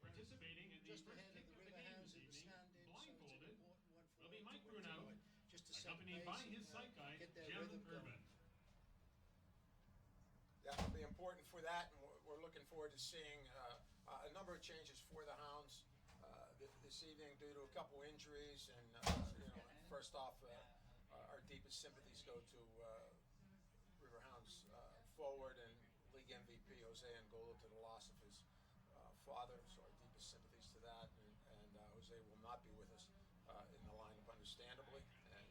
Participating in the first kick of the game this evening, blindfolded, will be Mike Bruno, accompanied by his sight guide, Jim Irvin. Yeah, it'll be important for that, and we're looking forward to seeing a number of changes for the Hounds this evening due to a couple injuries. And first off, our deepest sympathies go to Riverhounds forward and league MVP Jose Angola to the loss of his father. So our deepest sympathies to that, and Jose will not be with us in the lineup, understandably, and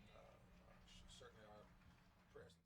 certainly our prayers.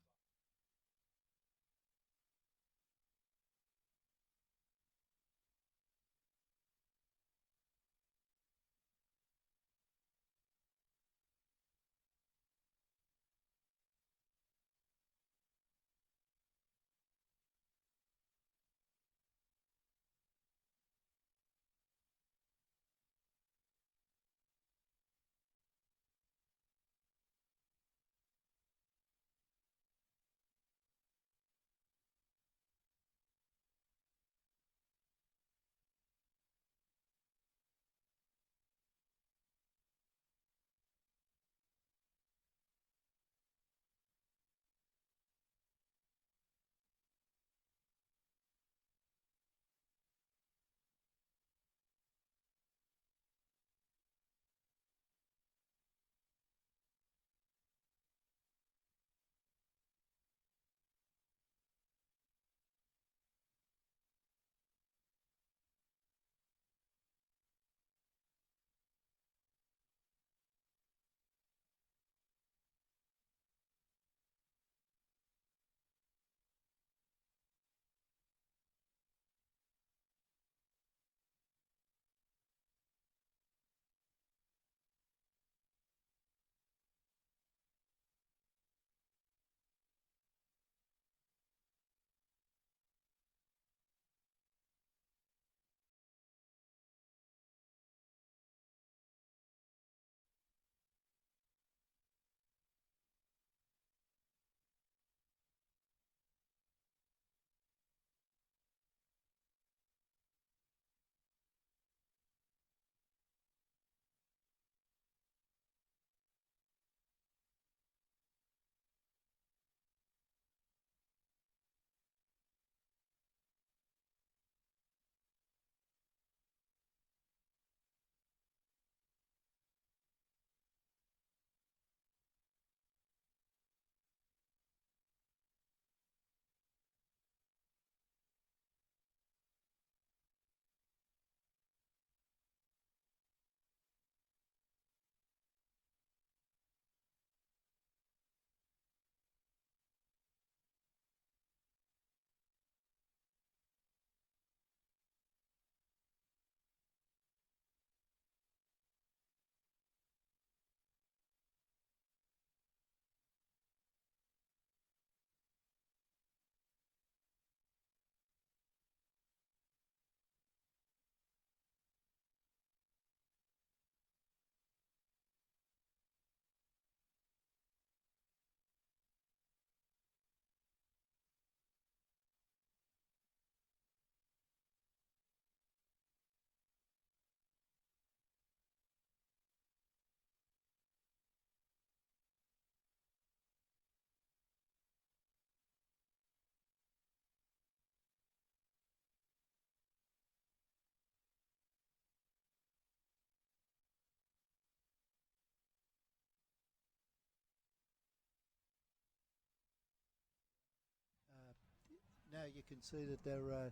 Now you can see that they're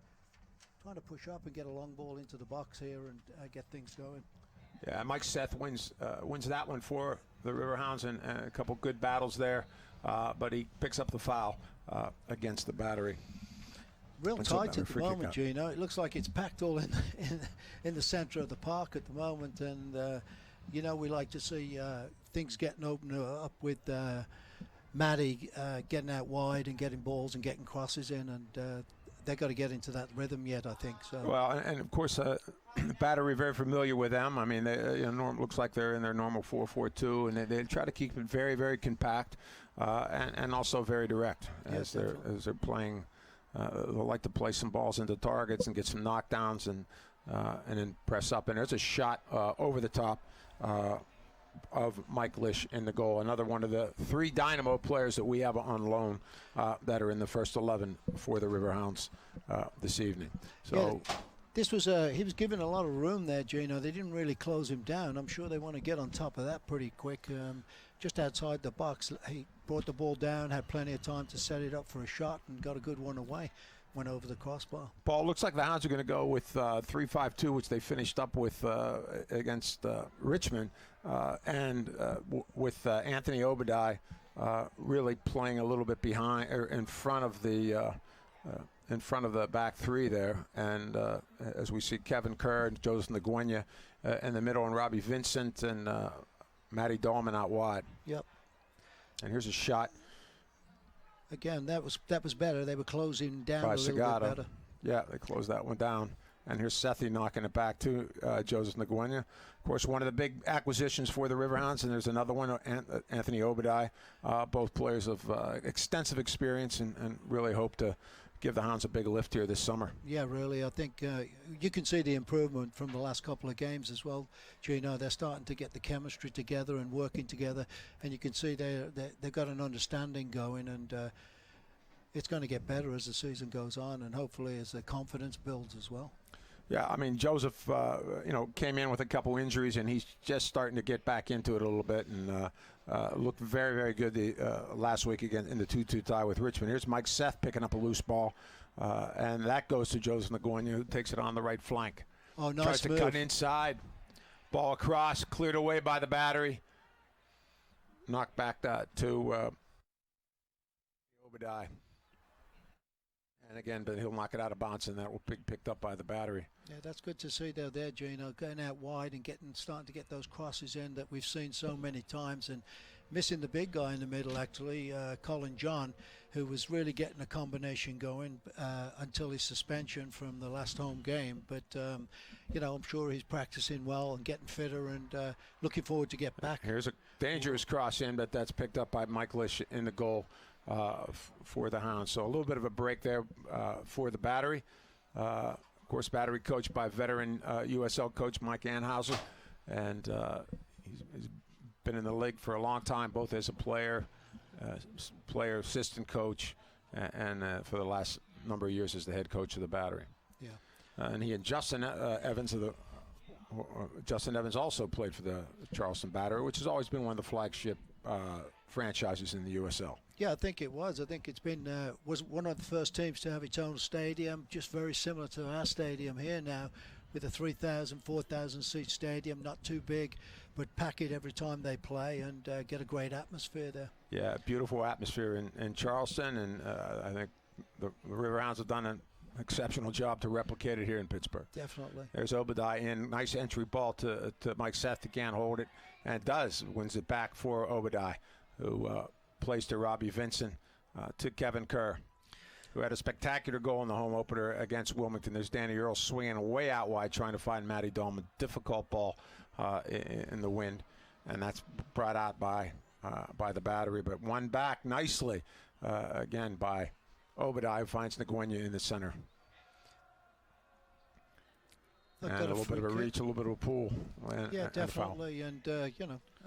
trying to push up and get a long ball into the box here and get things going. Yeah, Mike Seth wins that one for the Riverhounds, and a couple good battles there, but he picks up the foul against the battery. Real tight at the moment, Gino. It looks like it's packed all in the centre of the park at the moment, and we like to see things getting open up with Matty getting out wide and getting balls and getting crosses in, and they've got to get into that rhythm yet, I think. So. Well, and of course, Battery very familiar with them. I mean, they looks like they're in their normal 4-4-2, and they try to keep it very, very compact and also very direct as they're playing. They like to play some balls into targets and get some knockdowns, and and then press up. And there's a shot over the top of Mike Lish in the goal. Another one of the 3 Dynamo players that we have on loan that are in the first 11 for the Riverhounds this evening. So. Yeah. This was he was given a lot of room there, Gino. They didn't really close him down. I'm sure they want to get on top of that pretty quick. Just outside the box, he brought the ball down, had plenty of time to set it up for a shot, and got a good one away. Went over the crossbar. Paul, looks like the Hounds are going to go with 3-5-2, which they finished up with against Richmond, and with Anthony Obadiah really playing a little bit behind or in front of the back 3 there, and as we see Kevin Kerr and Joseph Nguyen in the middle, and Robbie Vincent and Matty Dahlman out wide. Yep. And here's a shot. Again, that was better. They were closing down a little bit better. Yeah, they closed that one down. And here's Sethi knocking it back to Joseph Nguyen. Of course, one of the big acquisitions for the Riverhounds, and there's another one, Anthony Obadiah. Both players of extensive experience and really hope to give the Hounds a big lift here this summer. Yeah, really. I think you can see the improvement from the last couple of games as well. Gino, they're starting to get the chemistry together and working together, and you can see they've got an understanding going, and it's going to get better as the season goes on, and hopefully as the confidence builds as well. Yeah, I mean, Joseph, came in with a couple injuries, and he's just starting to get back into it a little bit, and looked very, very good last week again in the 2-2 tie with Richmond. Here's Mike Seth picking up a loose ball, and that goes to Joseph Nguyen, who takes it on the right flank. Oh, nice Tries to move. cut inside. Ball across, cleared away by the battery. Knocked back to Obadiah. And again, but he'll knock it out of bounds, and that will be picked up by the battery. Yeah, that's good to see there, Gino, going out wide and starting to get those crosses in that we've seen so many times, and missing the big guy in the middle, actually, Colin John, who was really getting a combination going until his suspension from the last home game. But, I'm sure he's practicing well and getting fitter, and looking forward to get back. Here's a dangerous cross in, but that's picked up by Mike Lish in the goal for the Hounds. So a little bit of a break there for the battery. Of course, battery coached by veteran USL coach Mike Anhauser, and he's been in the league for a long time, both as a player, assistant coach, and for the last number of years as the head coach of the battery. Yeah. And he and Justin Evans Justin Evans also played for the Charleston Battery, which has always been one of the flagship franchises in the USL. Yeah, I think it was. I think it's been was one of the first teams to have its own stadium, just very similar to our stadium here now, with a 3,000, 4,000 seat stadium, not too big, but pack it every time they play and get a great atmosphere there. Yeah, beautiful atmosphere in Charleston, and I think the Riverhounds have done an exceptional job to replicate it here in Pittsburgh. Definitely. There's Obadiah in. Nice entry ball to Mike Seth. He can't hold it, and does. Wins it back for Obadiah, who plays to Robbie Vincent, to Kevin Kerr, who had a spectacular goal in the home opener against Wilmington. There's Danny Earl swinging way out wide, trying to find Matty Dahlman. Difficult ball in the wind, and that's brought out by the battery. But one back nicely, again, by Obadiah, who finds Nguyen in the center. And a little bit of a reach, a little bit of a pull. Yeah, definitely. And,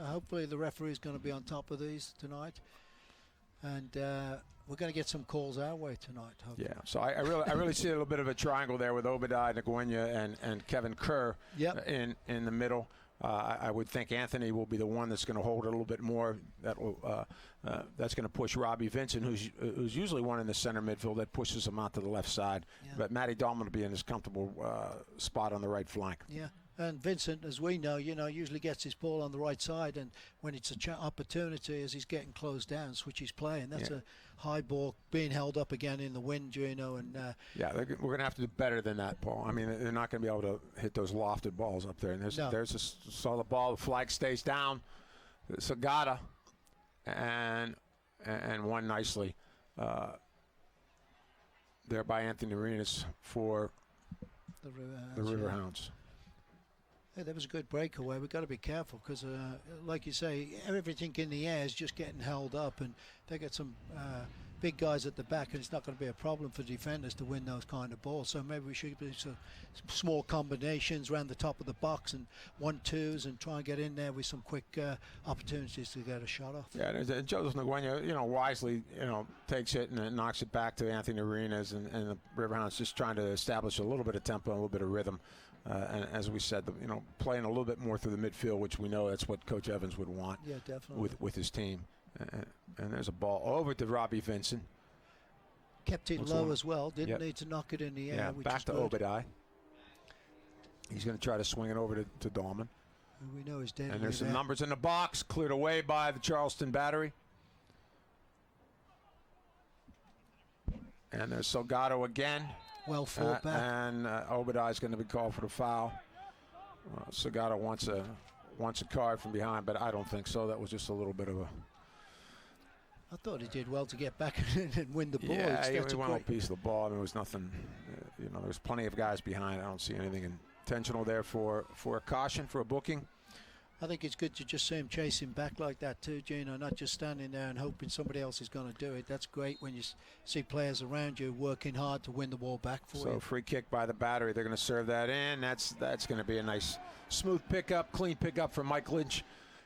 hopefully the referee's going to be on top of these tonight. And we're going to get some calls our way tonight, hopefully. Yeah, so I really see a little bit of a triangle there with Obadiah, Nguyen, and Kevin Kerr in the middle. I would think Anthony will be the one that's going to hold it a little bit more. That's going to push Robbie Vincent, who's usually one in the center midfield, that pushes him out to the left side. Yeah. But Matty Dahlman will be in his comfortable spot on the right flank. Yeah, and Vincent, as we know, usually gets his ball on the right side, and when it's an opportunity as he's getting closed down, switches play, and that's a high ball being held up again in the wind, and we're going to have to do better than that, Paul. I mean, they're not going to be able to hit those lofted balls up there. And there's a solid ball. The flag stays down. Sagata, and won nicely there by Anthony Arenas for the Riverhounds. Yeah, that was a good breakaway. We've got to be careful because, like you say, everything in the air is just getting held up, and they got some big guys at the back, and it's not going to be a problem for defenders to win those kind of balls. So maybe we should do some small combinations around the top of the box and 1-2s, and try and get in there with some quick opportunities to get a shot off. Yeah, Joseph Nguyen, wisely, takes it and knocks it back to Anthony Arenas, and the Riverhounds just trying to establish a little bit of tempo, a little bit of rhythm. And as we said, playing a little bit more through the midfield, which we know that's what Coach Evans would want. Yeah, definitely. With his team. And there's a ball over to Robbie Vincent. Kept it low as well. Didn't need to knock it in the air. Yeah, which back is to good. Obadiah. He's going to try to swing it over to Dahlman. We know he's dead. And there's some numbers in the box, cleared away by the Charleston battery. And there's Salgado again. Well fought back. And Obadiah's going to be called for the foul. Salgado wants a card from behind, but I don't think so. That was just a little bit of a... I thought he did well to get back and win the ball. Yeah, he won a piece of the ball. I mean, it was nothing, there was plenty of guys behind. I don't see anything intentional there for a caution, for a booking. I think it's good to just see him chasing back like that too, Gino, not just standing there and hoping somebody else is going to do it. That's great when you see players around you working hard to win the ball back for you. So free kick by the battery. They're going to serve that in. That's going to be a nice, smooth pickup, clean pickup from Mike Lynch.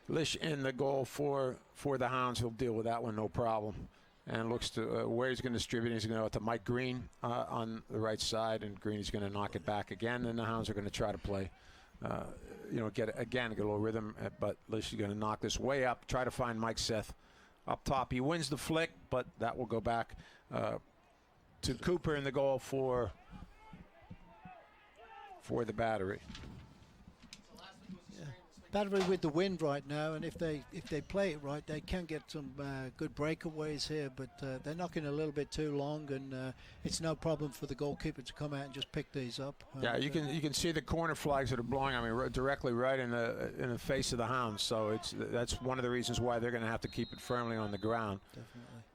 Lish in the goal for the Hounds. He'll deal with that one, no problem. And looks to where he's going to distribute. He's going to go to Mike Green on the right side, and Green is going to knock it back again. And the Hounds are going to try to play, get a little rhythm. But Lish is going to knock this way up, try to find Mike Seth up top. He wins the flick, but that will go back to Cooper in the goal for the battery. Battery with the wind right now, and if they play it right, they can get some good breakaways here, but they're knocking a little bit too long, and it's no problem for the goalkeeper to come out and just pick these up. Yeah, you can see the corner flags that are blowing. I mean, directly right in the face of the Hounds. So that's one of the reasons why they're going to have to keep it firmly on the ground.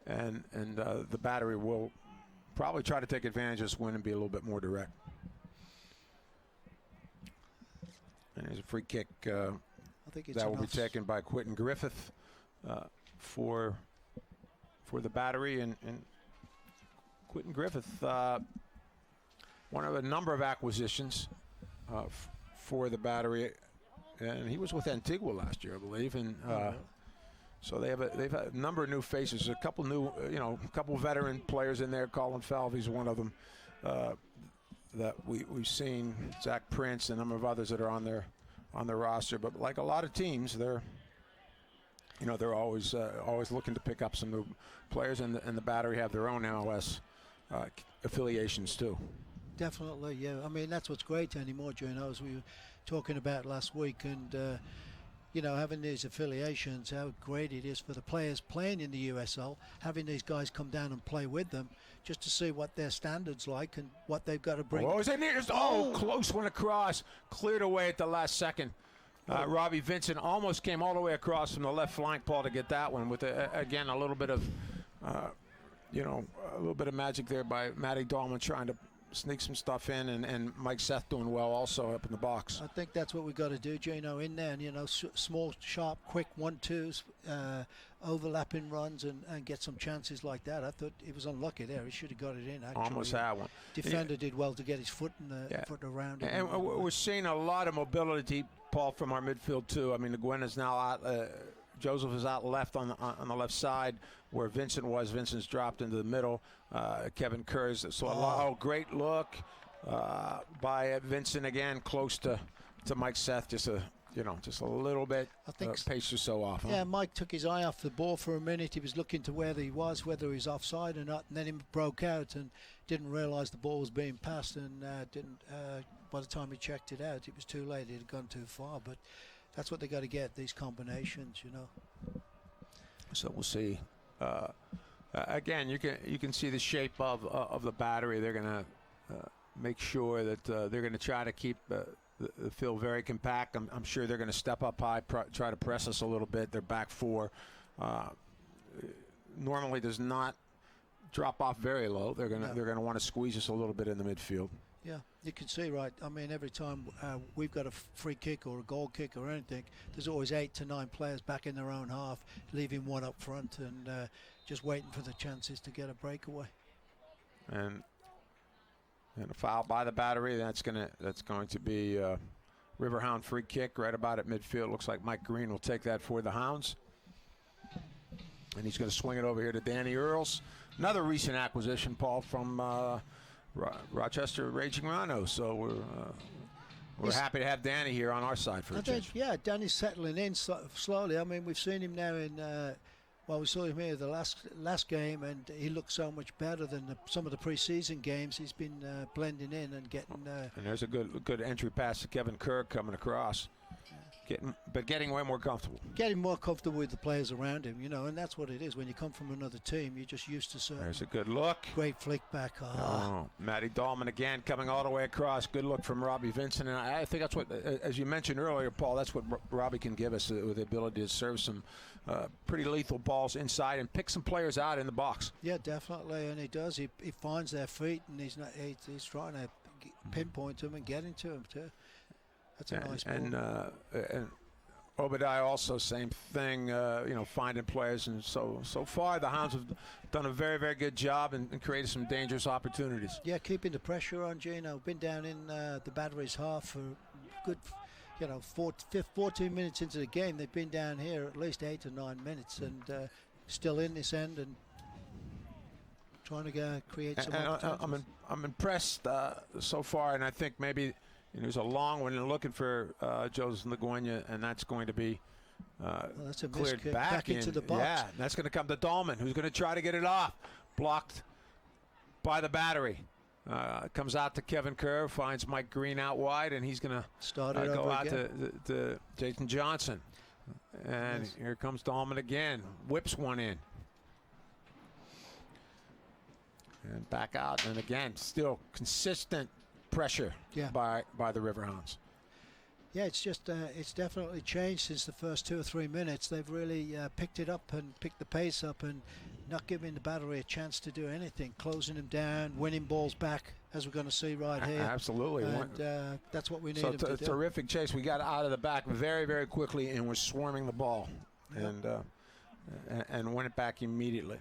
Definitely. And the battery will probably try to take advantage of this win and be a little bit more direct. And there's a free kick I think it's that will be taken by Quentin Griffith for the battery. And Quentin Griffith, one of a number of acquisitions for the battery, and he was with Antigua last year, I believe. And so they've had a number of new faces, a couple new, a couple veteran players in there. Colin Falvey's one of them that we've seen. Zach Prince and a number of others that are on their roster. But like a lot of teams, they're always looking to pick up some new players, and the battery have their own MLS affiliations too. Definitely, yeah. I mean, that's what's great anymore, Gino, as we were talking about last week, and having these affiliations, how great it is for the players playing in the USL, having these guys come down and play with them, just to see what their standards like and what they've got to bring. Close one across, cleared away at the last second. Robbie Vincent almost came all the way across from the left flank, Paul, to get that one with again a little bit of magic there by Matty Dahlman trying to sneak some stuff in, and Mike Seth doing well also up in the box. I think that's what we've got to do, Gino, in there, and small, sharp, quick 1-2s, overlapping runs, and get some chances like that. I thought he was unlucky there. He should have got it in, actually. Almost had one. Defender did well to get his foot around it. And we're seeing a lot of mobility, Paul, from our midfield too. I mean, the Gwen is now out. Joseph is out left on the left side where Vincent was. Vincent's dropped into the middle. Kevin Kerr's. So great look by Vincent again, close to Mike Seth. Just a little bit. I think pace or so off. Huh? Yeah, Mike took his eye off the ball for a minute. He was looking to whether he was offside or not, and then he broke out and didn't realise the ball was being passed, and didn't. By the time he checked it out, it was too late. It had gone too far. But that's what they got to get, these combinations, So we'll see. Again, you can see the shape of the battery. They're going to make sure that they're going to try to keep the field very compact. I'm sure they're going to step up high, try to press us a little bit. Their back four normally does not drop off very low. They're going to want to squeeze us a little bit in the midfield. You can see, right, I mean, every time we've got a free kick or a goal kick or anything, there's always 8 to 9 players back in their own half, leaving one up front and just waiting for the chances to get a breakaway. And a foul by the Battery. That's going to be Riverhound free kick right about at midfield. Looks like Mike Green will take that for the Hounds. And he's going to swing it over here to Danny Earls. Another recent acquisition, Paul, from Rochester Raging Rhino. So we're happy to have Danny here on our side for a change. Yeah, Danny's settling in slowly. I mean, we've seen him now in, we saw him here the last game, and he looked so much better than some of the preseason games. He's been blending in and getting. And there's a good entry pass to Kevin Kirk coming across. Getting way more comfortable. Getting more comfortable with the players around him, and that's what it is. When you come from another team, you're just used to certain. There's a good look. Great flick back. Matty Dahlman again coming all the way across. Good look from Robbie Vincent. And I think that's what, as you mentioned earlier, Paul, that's what Robbie can give us with the ability to serve some pretty lethal balls inside and pick some players out in the box. Yeah, definitely. And he does. He finds their feet, and he's trying to pinpoint them and get into them, too. That's a nice ball. And Obadiah also same thing, finding players. And so far the Hounds have done a very, very good job and created some dangerous opportunities. Yeah, keeping the pressure on Gino. Been down in the Battery's half for good, 14 minutes into the game. They've been down here at least 8 or 9 minutes and still in this end and trying to create some opportunities. I'm impressed so far, and I think maybe there's a long one looking for Joseph Laguena, and that's going to be that's a cleared back into the box. Yeah, that's going to come to Dahlman, who's going to try to get it off. Blocked by the Battery. Comes out to Kevin Kerr, finds Mike Green out wide, and he's going to go out to Jason Johnson. And here comes Dahlman again. Whips one in. And back out, and again, still consistent pressure by the Riverhounds. Yeah, it's just it's definitely changed since the first 2 or 3 minutes. They've really picked it up and picked the pace up and not giving the Battery a chance to do anything, closing them down, winning balls back, as we're going to see right here. Absolutely. And that's what we need them to do. Terrific chase. We got out of the back very, very quickly and we're swarming the ball and won it back immediately.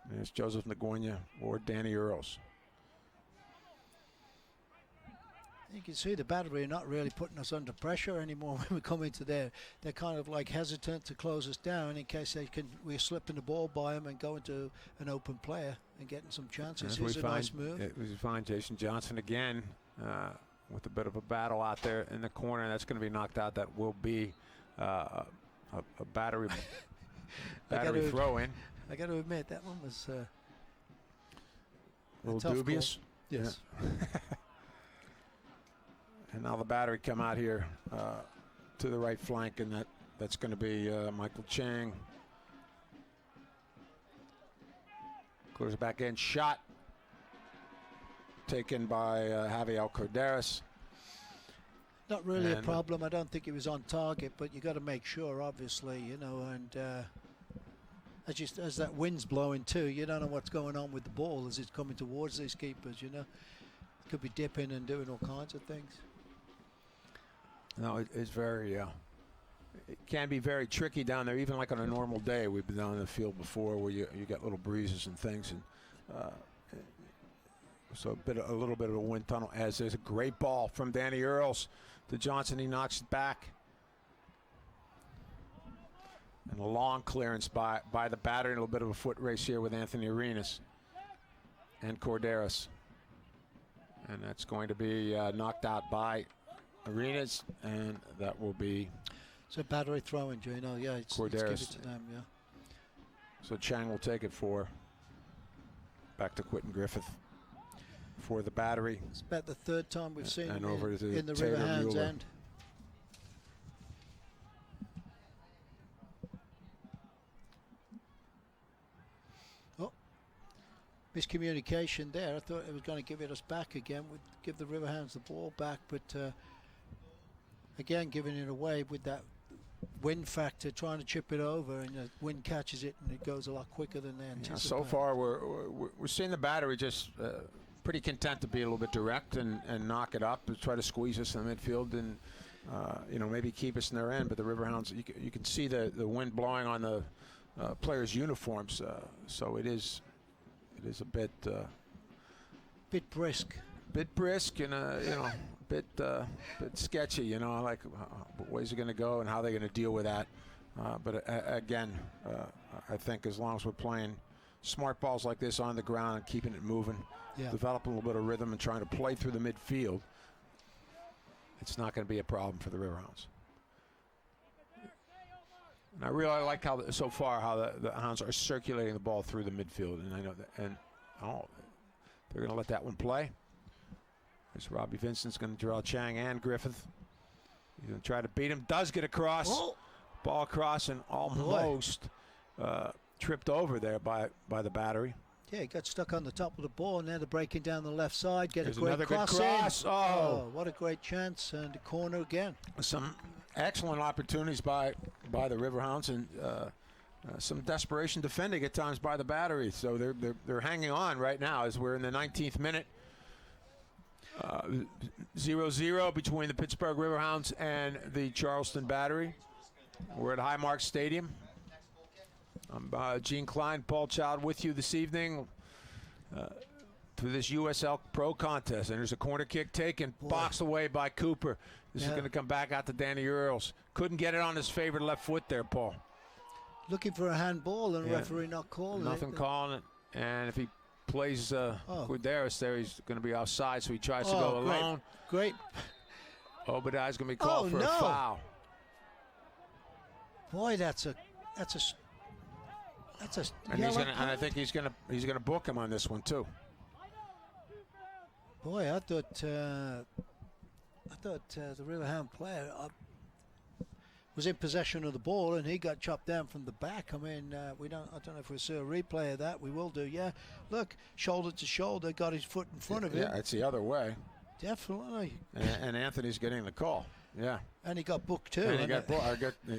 There's Joseph Laguena or Danny Earls. You can see the Battery are not really putting us under pressure anymore when we come into there. They're kind of like hesitant to close us down in case we're slipping the ball by them and going to an open player and getting some chances. Here's a nice move. We find Jason Johnson again with a bit of a battle out there in the corner. That's going to be knocked out. That will be a Battery throw in. I got to admit that one was a little dubious. Call. Yes. Yeah. And now the Battery come out here to the right flank, and that's going to be Michael Chang. Clears it back in. Shot taken by Javier Corderas. Not really a problem. I don't think he was on target, but you got to make sure, obviously, and as that wind's blowing too, you don't know what's going on with the ball as it's coming towards these keepers, Could be dipping and doing all kinds of things. No, it's very, it can be very tricky down there, even like on a normal day. We've been down in the field before where you get little breezes and things. And so a little bit of a wind tunnel as there's a great ball from Danny Earls to Johnson. He knocks it back. And a long clearance by the Battery. A little bit of a foot race here with Anthony Arenas and Corderas. And that's going to be knocked out by Arenas, and that will be. So Battery throwing, Gino. Yeah, it's give it to them. Yeah. So Chang will take it back to Quentin Griffith for the Battery. It's about the third time we've seen him over in the Riverhounds end. Miscommunication there. I thought it was going to give it us back again. Would give the Riverhounds the ball back, but again giving it away with that wind factor, trying to chip it over, and the wind catches it and it goes a lot quicker than they anticipated. So far we're seeing the Battery just pretty content to be a little bit direct and knock it up and try to squeeze us in the midfield and maybe keep us in their end. But the Riverhounds, you can see the wind blowing on the players' uniforms, so it is a bit brisk. Bit brisk and bit sketchy. Like ways they're going to go and how they're going to deal with that. But again, I think as long as we're playing smart balls like this on the ground and keeping it moving, developing a little bit of rhythm and trying to play through the midfield, it's not going to be a problem for the Riverhounds. And I really like how the Hounds are circulating the ball through the midfield, and I know that. And they're going to let that one play. There's Robbie Vincent's going to draw Chang and Griffith. He's going to try to beat him. Does get across. Oh. Ball across and almost tripped over there by the battery. Yeah, he got stuck on the top of the ball, and now they're breaking down the left side. There's a great cross. Oh, what a great chance, and the corner again. Some excellent opportunities by the Riverhounds, and some desperation defending at times by the battery. So they're hanging on right now as we're in the 19th minute. 0-0 between the Pittsburgh Riverhounds and the Charleston Battery. We're at Highmark Stadium. I'm Gene Klein, Paul Child with you this evening for this USL Pro contest. And there's a corner kick taken, boxed away by Cooper. This is going to come back out to Danny Earls. Couldn't get it on his favorite left foot there, Paul. Looking for a handball, and the referee not calling it. Nothing calling it. And if he plays Guideras there, he's going to be offside, so he tries to go alone. Great. Obadiah's going to be called for a foul. Boy, that's a and I think he's gonna book him on this one too. Boy, I thought the Riverhound player was in possession of the ball, and he got chopped down from the back. I mean, I don't know if we'll see a replay of that. We will do. Yeah, look, shoulder to shoulder, got his foot in front of him. Yeah, it's the other way. Definitely. And Anthony's getting the call. Yeah. And he got booked too. And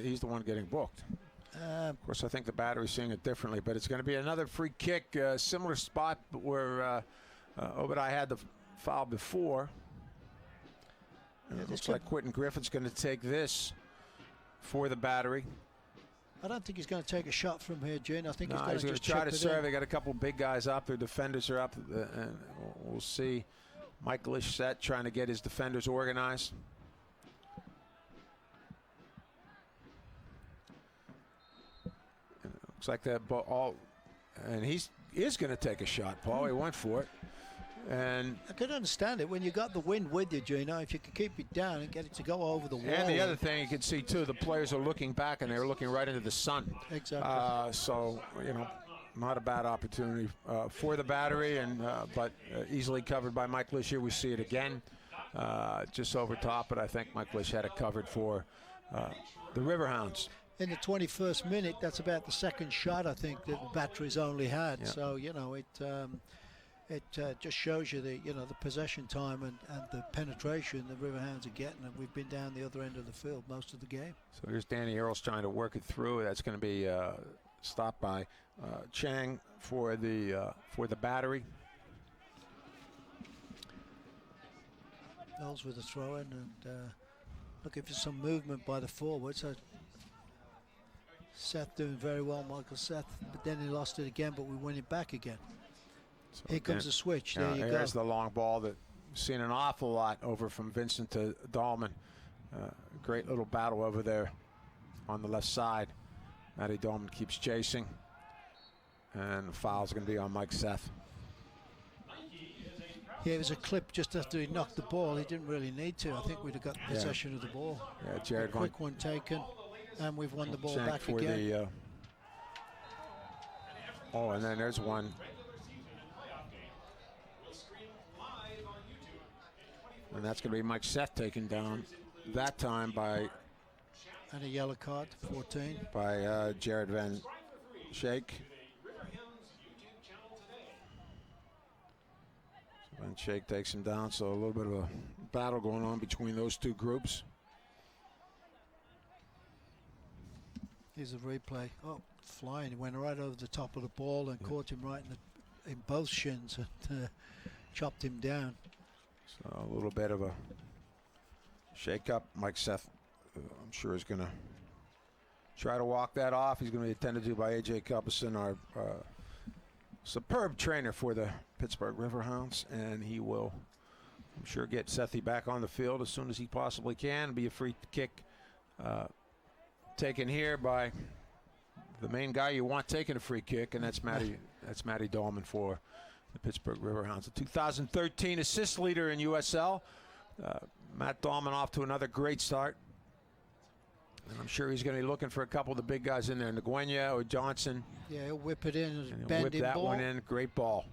he's the one getting booked. Of course, I think the battery's seeing it differently, but it's going to be another free kick, similar spot where Obadiah had the foul before. It looks like Quentin Griffin's going to take this for the battery. I don't think he's going to take a shot from here, Gene. I think he's going to try to serve. They got a couple big guys up. Their defenders are up, and we'll see. Mike Lishset trying to get his defenders organized. Looks like that ball, and he is going to take a shot, Paul. He went for it. And I can understand it when you got the wind with you, Gino. If you can keep it down and get it to go over the wall. And the other thing you can see too, the players are looking back and they're looking right into the sun. Exactly. So not a bad opportunity for the battery, but easily covered by Mike Lish. Here we see it again, just over top. But I think Mike Lish had it covered for the Riverhounds. In the 21st minute, that's about the second shot I think that the battery's only had. Yeah. So it just shows you the possession time and the penetration the Riverhounds are getting, and we've been down the other end of the field most of the game. So here's Danny Earls trying to work it through. That's going to be stopped by Chang for the battery. Earls with a throw in and looking for some movement by the forwards. So Seth doing very well, Michael Seth, but then he lost it again, but we win it back again. So here comes the switch. There you go. There's the long ball that we've seen an awful lot over from Vincent to Dahlman. Great little battle over there on the left side. Matty Dahlman keeps chasing, and the foul's going to be on Mike Seth. Yeah, it was a clip just after he knocked the ball. He didn't really need to. I think we'd have got possession of the ball. Yeah, Jared. Quick one taken. And we've won the ball back for again. And then there's one. And that's going to be Mike Seth taken down that time by... And a yellow card, 14. By Jared Van Schaik. Van Schaik takes him down, so a little bit of a battle going on between those two groups. Here's a replay. Oh, flying. He went right over the top of the ball and caught him right in both shins. And chopped him down. So a little bit of a shake-up. Mike Seth, I'm sure, is going to try to walk that off. He's going to be attended to by A.J. Cuppison, our superb trainer for the Pittsburgh Riverhounds, and he will, I'm sure, get Sethi back on the field as soon as he possibly can. Be a free kick taken here by the main guy you want taking a free kick, and that's Matty Dahlman for the Pittsburgh Riverhounds. The 2013 assist leader in USL. Matt Dahlman off to another great start. And I'm sure he's going to be looking for a couple of the big guys in there, Nguyen or Johnson. Yeah, he'll whip it in. And Bend whip in that ball. one in. Great ball.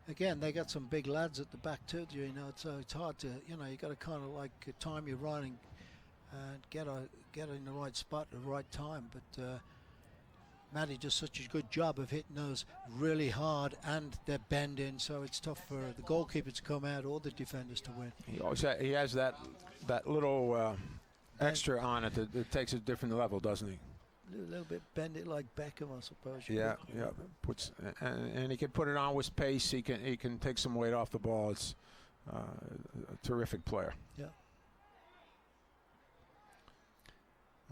Again, they got some big lads at the back too, you know, so it's hard to, you know, you got to kind of like time your running and get in the right spot at the right time. But Matty does such a good job of hitting those really hard, and they're bending, so it's tough for the goalkeeper to come out or the defenders to win. He has that little extra on it that takes it a different level, doesn't he? A little bit bend it like Beckham, I suppose. Yeah. Puts and he can put it on with pace. He can take some weight off the ball. It's a terrific player. Yeah.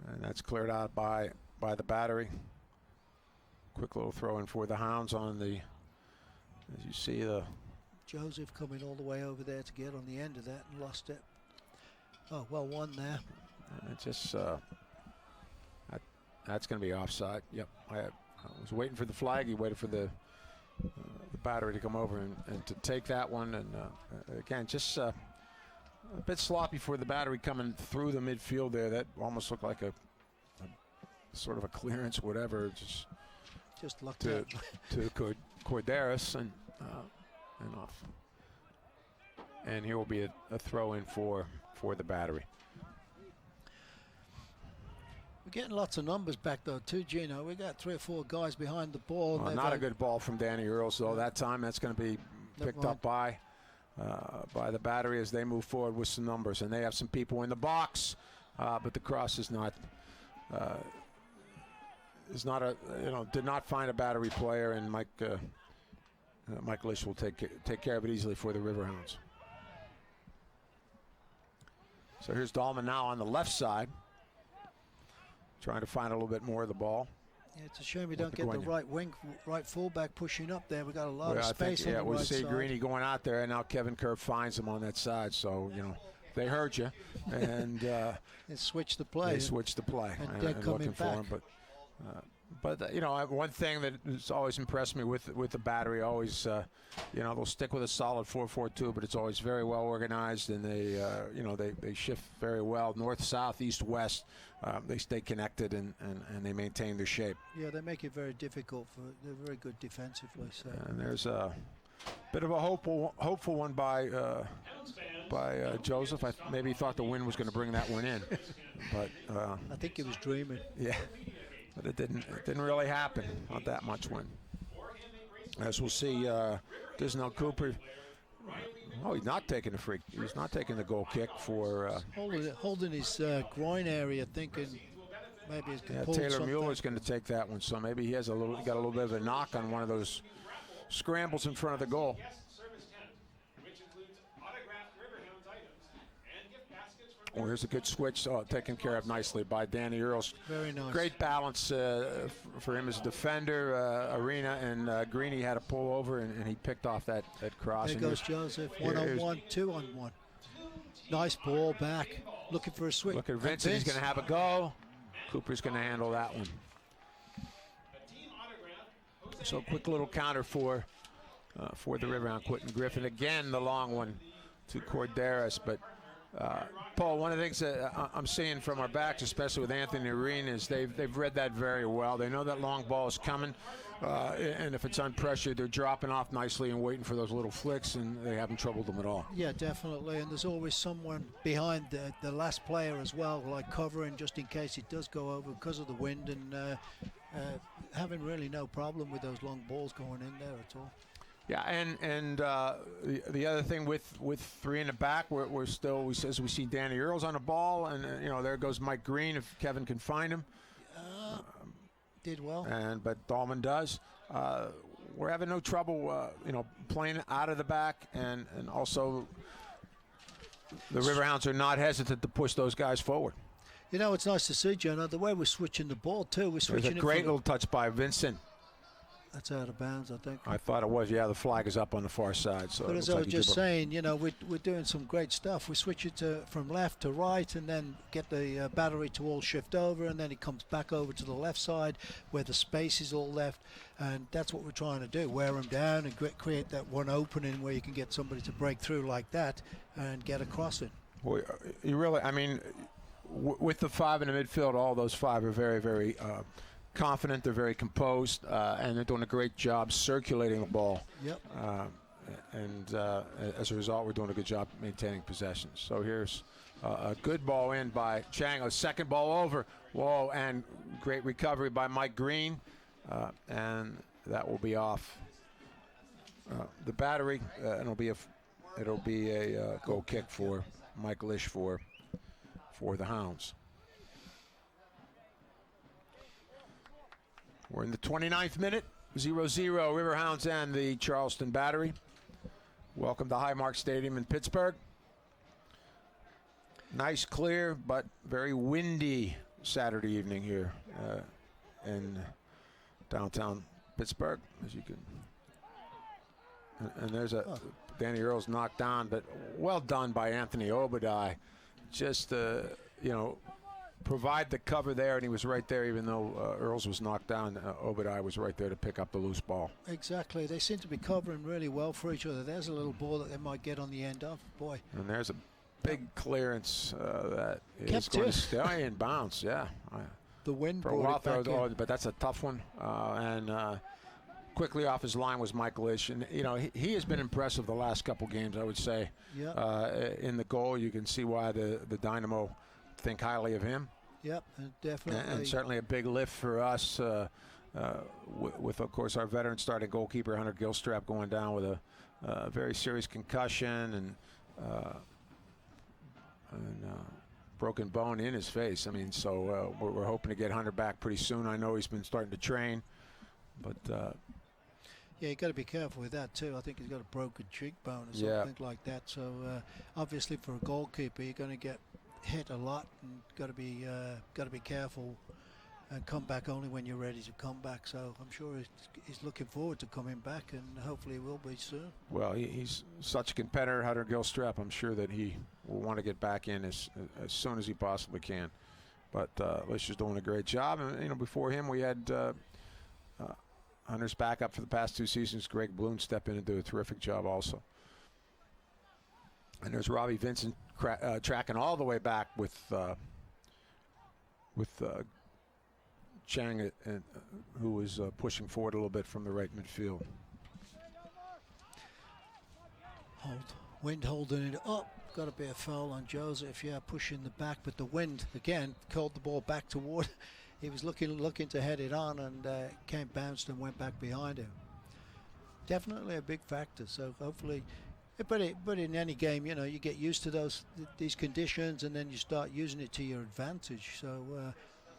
And that's cleared out by the battery. Quick little throw in for the Hounds on the, as you see, the Joseph coming all the way over there to get on the end of that and lost it. Oh, well won there. It's just that's going to be offside. Yep. I was waiting for the flag. He waited for the battery to come over and to take that one. And again, just a bit sloppy for the battery coming through the midfield there. That almost looked like a sort of a clearance, whatever. Just lucked to out. Corderas and off. And here will be a throw in for the battery. We're getting lots of numbers back though too, Gino. We got 3 or 4 guys behind the ball. Not a good ball from Danny Earls though. That time that's going to be picked up by the battery as they move forward with some numbers, and they have some people in the box, but the cross is not did not find a battery player, and Mike Lish will take care of it easily for the Riverhounds. So here's Dahlman now on the left side, trying to find a little bit more of the ball. Yeah, it's a shame we don't get the right fullback pushing up there. We got a lot of I space think, on the we right see side. Greeny going out there, and now Kevin Kerr finds him on that side. So they heard you, and they switched the play. They switched the play, and looking for him, but one thing that has always impressed me with the battery, always, they'll stick with a solid 4-4-2, but it's always very well organized, and they shift very well, north, south, east, west. They stay connected and they maintain their shape. Yeah, they make it very difficult. They're very good defensively. So. And there's a bit of a hopeful one by Joseph. Maybe he thought the wind was going to bring that one in, but I think he was dreaming. Yeah. But it didn't really happen. Not that much wind. As we'll see, Disnell Cooper. He's not taking he's not taking the goal kick for. Holding his groin area, thinking maybe he's going to pull Taylor something. Mueller's going to take that one. So maybe he got a little bit of a knock on one of those scrambles in front of the goal. Oh, here's a good switch, taken care of nicely by Danny Earls. Very nice. Great balance for him as a defender. Arena and Greeny had a pull over, and he picked off that cross. There goes Joseph. 1-on-1, 2-on-1. Nice ball back. Looking for a switch. Look at Vincent. He's going to have a go. Cooper's going to handle that one. So quick little counter for the Riverhound. Quentin Griffin. Again, the long one to Corderas, but. Paul, one of the things that I'm seeing from our backs, especially with Anthony Arena, is they've read that very well. They know that long ball is coming, and if it's unpressured, they're dropping off nicely and waiting for those little flicks, and they haven't troubled them at all. Yeah, definitely, and there's always someone behind the last player as well, like covering just in case it does go over because of the wind, and having really no problem with those long balls going in there at all. Yeah, and the other thing with 3 in the back, we're still, we see Danny Earls on the ball, and there goes Mike Green if Kevin can find him. Did well. But Dahlman does. we're having no trouble, playing out of the back, and also the Riverhounds are not hesitant to push those guys forward. It's nice to see, Jono, the way we're switching the ball, too. We're switching There's a great little touch by Vincent. That's out of bounds, I think. I thought it was. Yeah, the flag is up on the far side. So but as I was just saying, we're doing some great stuff. We switch it from left to right and then get the battery to all shift over, and then it comes back over to the left side where the space is all left. And that's what we're trying to do, wear them down and create that one opening where you can get somebody to break through like that and get across it. Well, you really, with the five in the midfield, all those five are very, very confident. They're very composed, and they're doing a great job circulating the ball. Yep. And as a result, we're doing a good job maintaining possession. So here's a good ball in by Chang. A second ball over. Whoa, and great recovery by Mike Green. And that will be off the battery. And it'll be a goal kick for Mike Lish for the Hounds. We're in the 29th minute, 0-0, Riverhounds and the Charleston Battery. Welcome to Highmark Stadium in Pittsburgh. Nice, clear, but very windy Saturday evening here in downtown Pittsburgh, as you can. And there's Danny Earls knocked down, but well done by Anthony Obadiah. Just, provide the cover there, and he was right there, even though Earls was knocked down. Obadiah was right there to pick up the loose ball. Exactly. They seem to be covering really well for each other. There's a little ball that they might get on the end of. Boy. And there's a big clearance that is going to stay in bounds. Yeah. The wind brought it back in. But that's a tough one. And quickly off his line was Mike Lish. And, he has been impressive the last couple games, I would say. Yep. In the goal, you can see why the Dynamo think highly of him. Yep, definitely. And certainly a big lift for us with, of course, our veteran starting goalkeeper, Hunter Gilstrap, going down with a very serious concussion and broken bone in his face. So we're hoping to get Hunter back pretty soon. I know he's been starting to train, but... yeah, you got to be careful with that too. I think he's got a broken cheekbone or something like that. So obviously for a goalkeeper, you're going to get hit a lot, and got to be careful and come back only when you're ready to come back. So I'm sure he's looking forward to coming back, and hopefully he will be soon. Well, he's such a competitor, Hunter Gilstrap. I'm sure that he will want to get back in as soon as he possibly can. But Lish is doing a great job, and before him we had Hunter's backup for the past 2 seasons, Greg Bloom, step in and do a terrific job also. And there's Robbie Vincent tracking all the way back with Chang, who was pushing forward a little bit from the right midfield. Wind holding it up. Got to be a foul on Joseph. Yeah, pushing the back, but the wind again called the ball back toward. He was looking to head it on, and came bounced and went back behind him. Definitely a big factor. So hopefully. But in any game, you get used to these conditions, and then you start using it to your advantage. So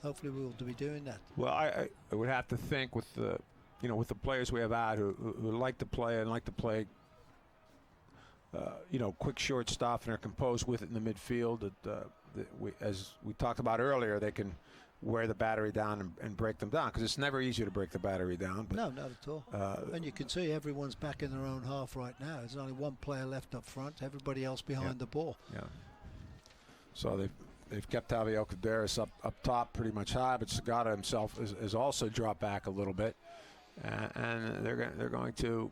hopefully we will be doing that. Well, I would have to think with the players we have out who like to play and like to play, quick short stuff and are composed with it in the midfield. As we talked about earlier, they can wear the battery down and break them down, because it's never easy to break the battery down. But, no, not at all. And you can see everyone's back in their own half right now. There's only one player left up front, everybody else behind the ball. Yeah. So they've kept Javier Caderas up top pretty much high, but Sagata himself has also dropped back a little bit. And they're going to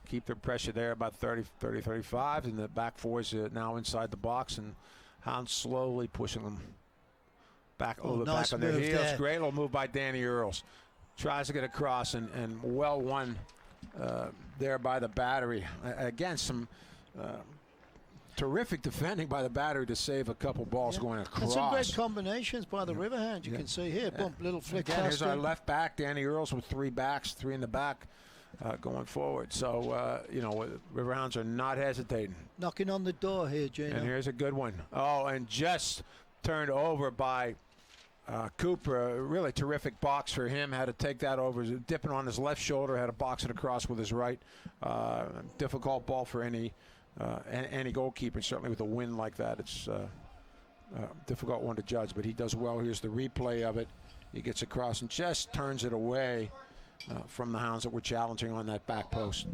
keep their pressure there about 35, and the back fours are now inside the box, and Hounds slowly pushing them back a little bit back on their heels. There. Great little move by Danny Earls. Tries to get across and well won there by the battery. Again, some terrific defending by the battery to save a couple balls going across. And some great combinations by the Riverhounds. You can see here, boom, little flick. Again, here's our left back, Danny Earls, with 3 backs, 3 in the back. Going forward. So, Riverhounds are not hesitating. Knocking on the door here, Gino. And here's a good one. Oh, and just turned over by Cooper, a really terrific box for him. Had to take that over, dipping on his left shoulder, had to box it across with his right. Difficult ball for any goalkeeper, certainly with a win like that. It's a difficult one to judge, but he does well. Here's the replay of it. He gets across and just turns it away from the Hounds that were challenging on that back post.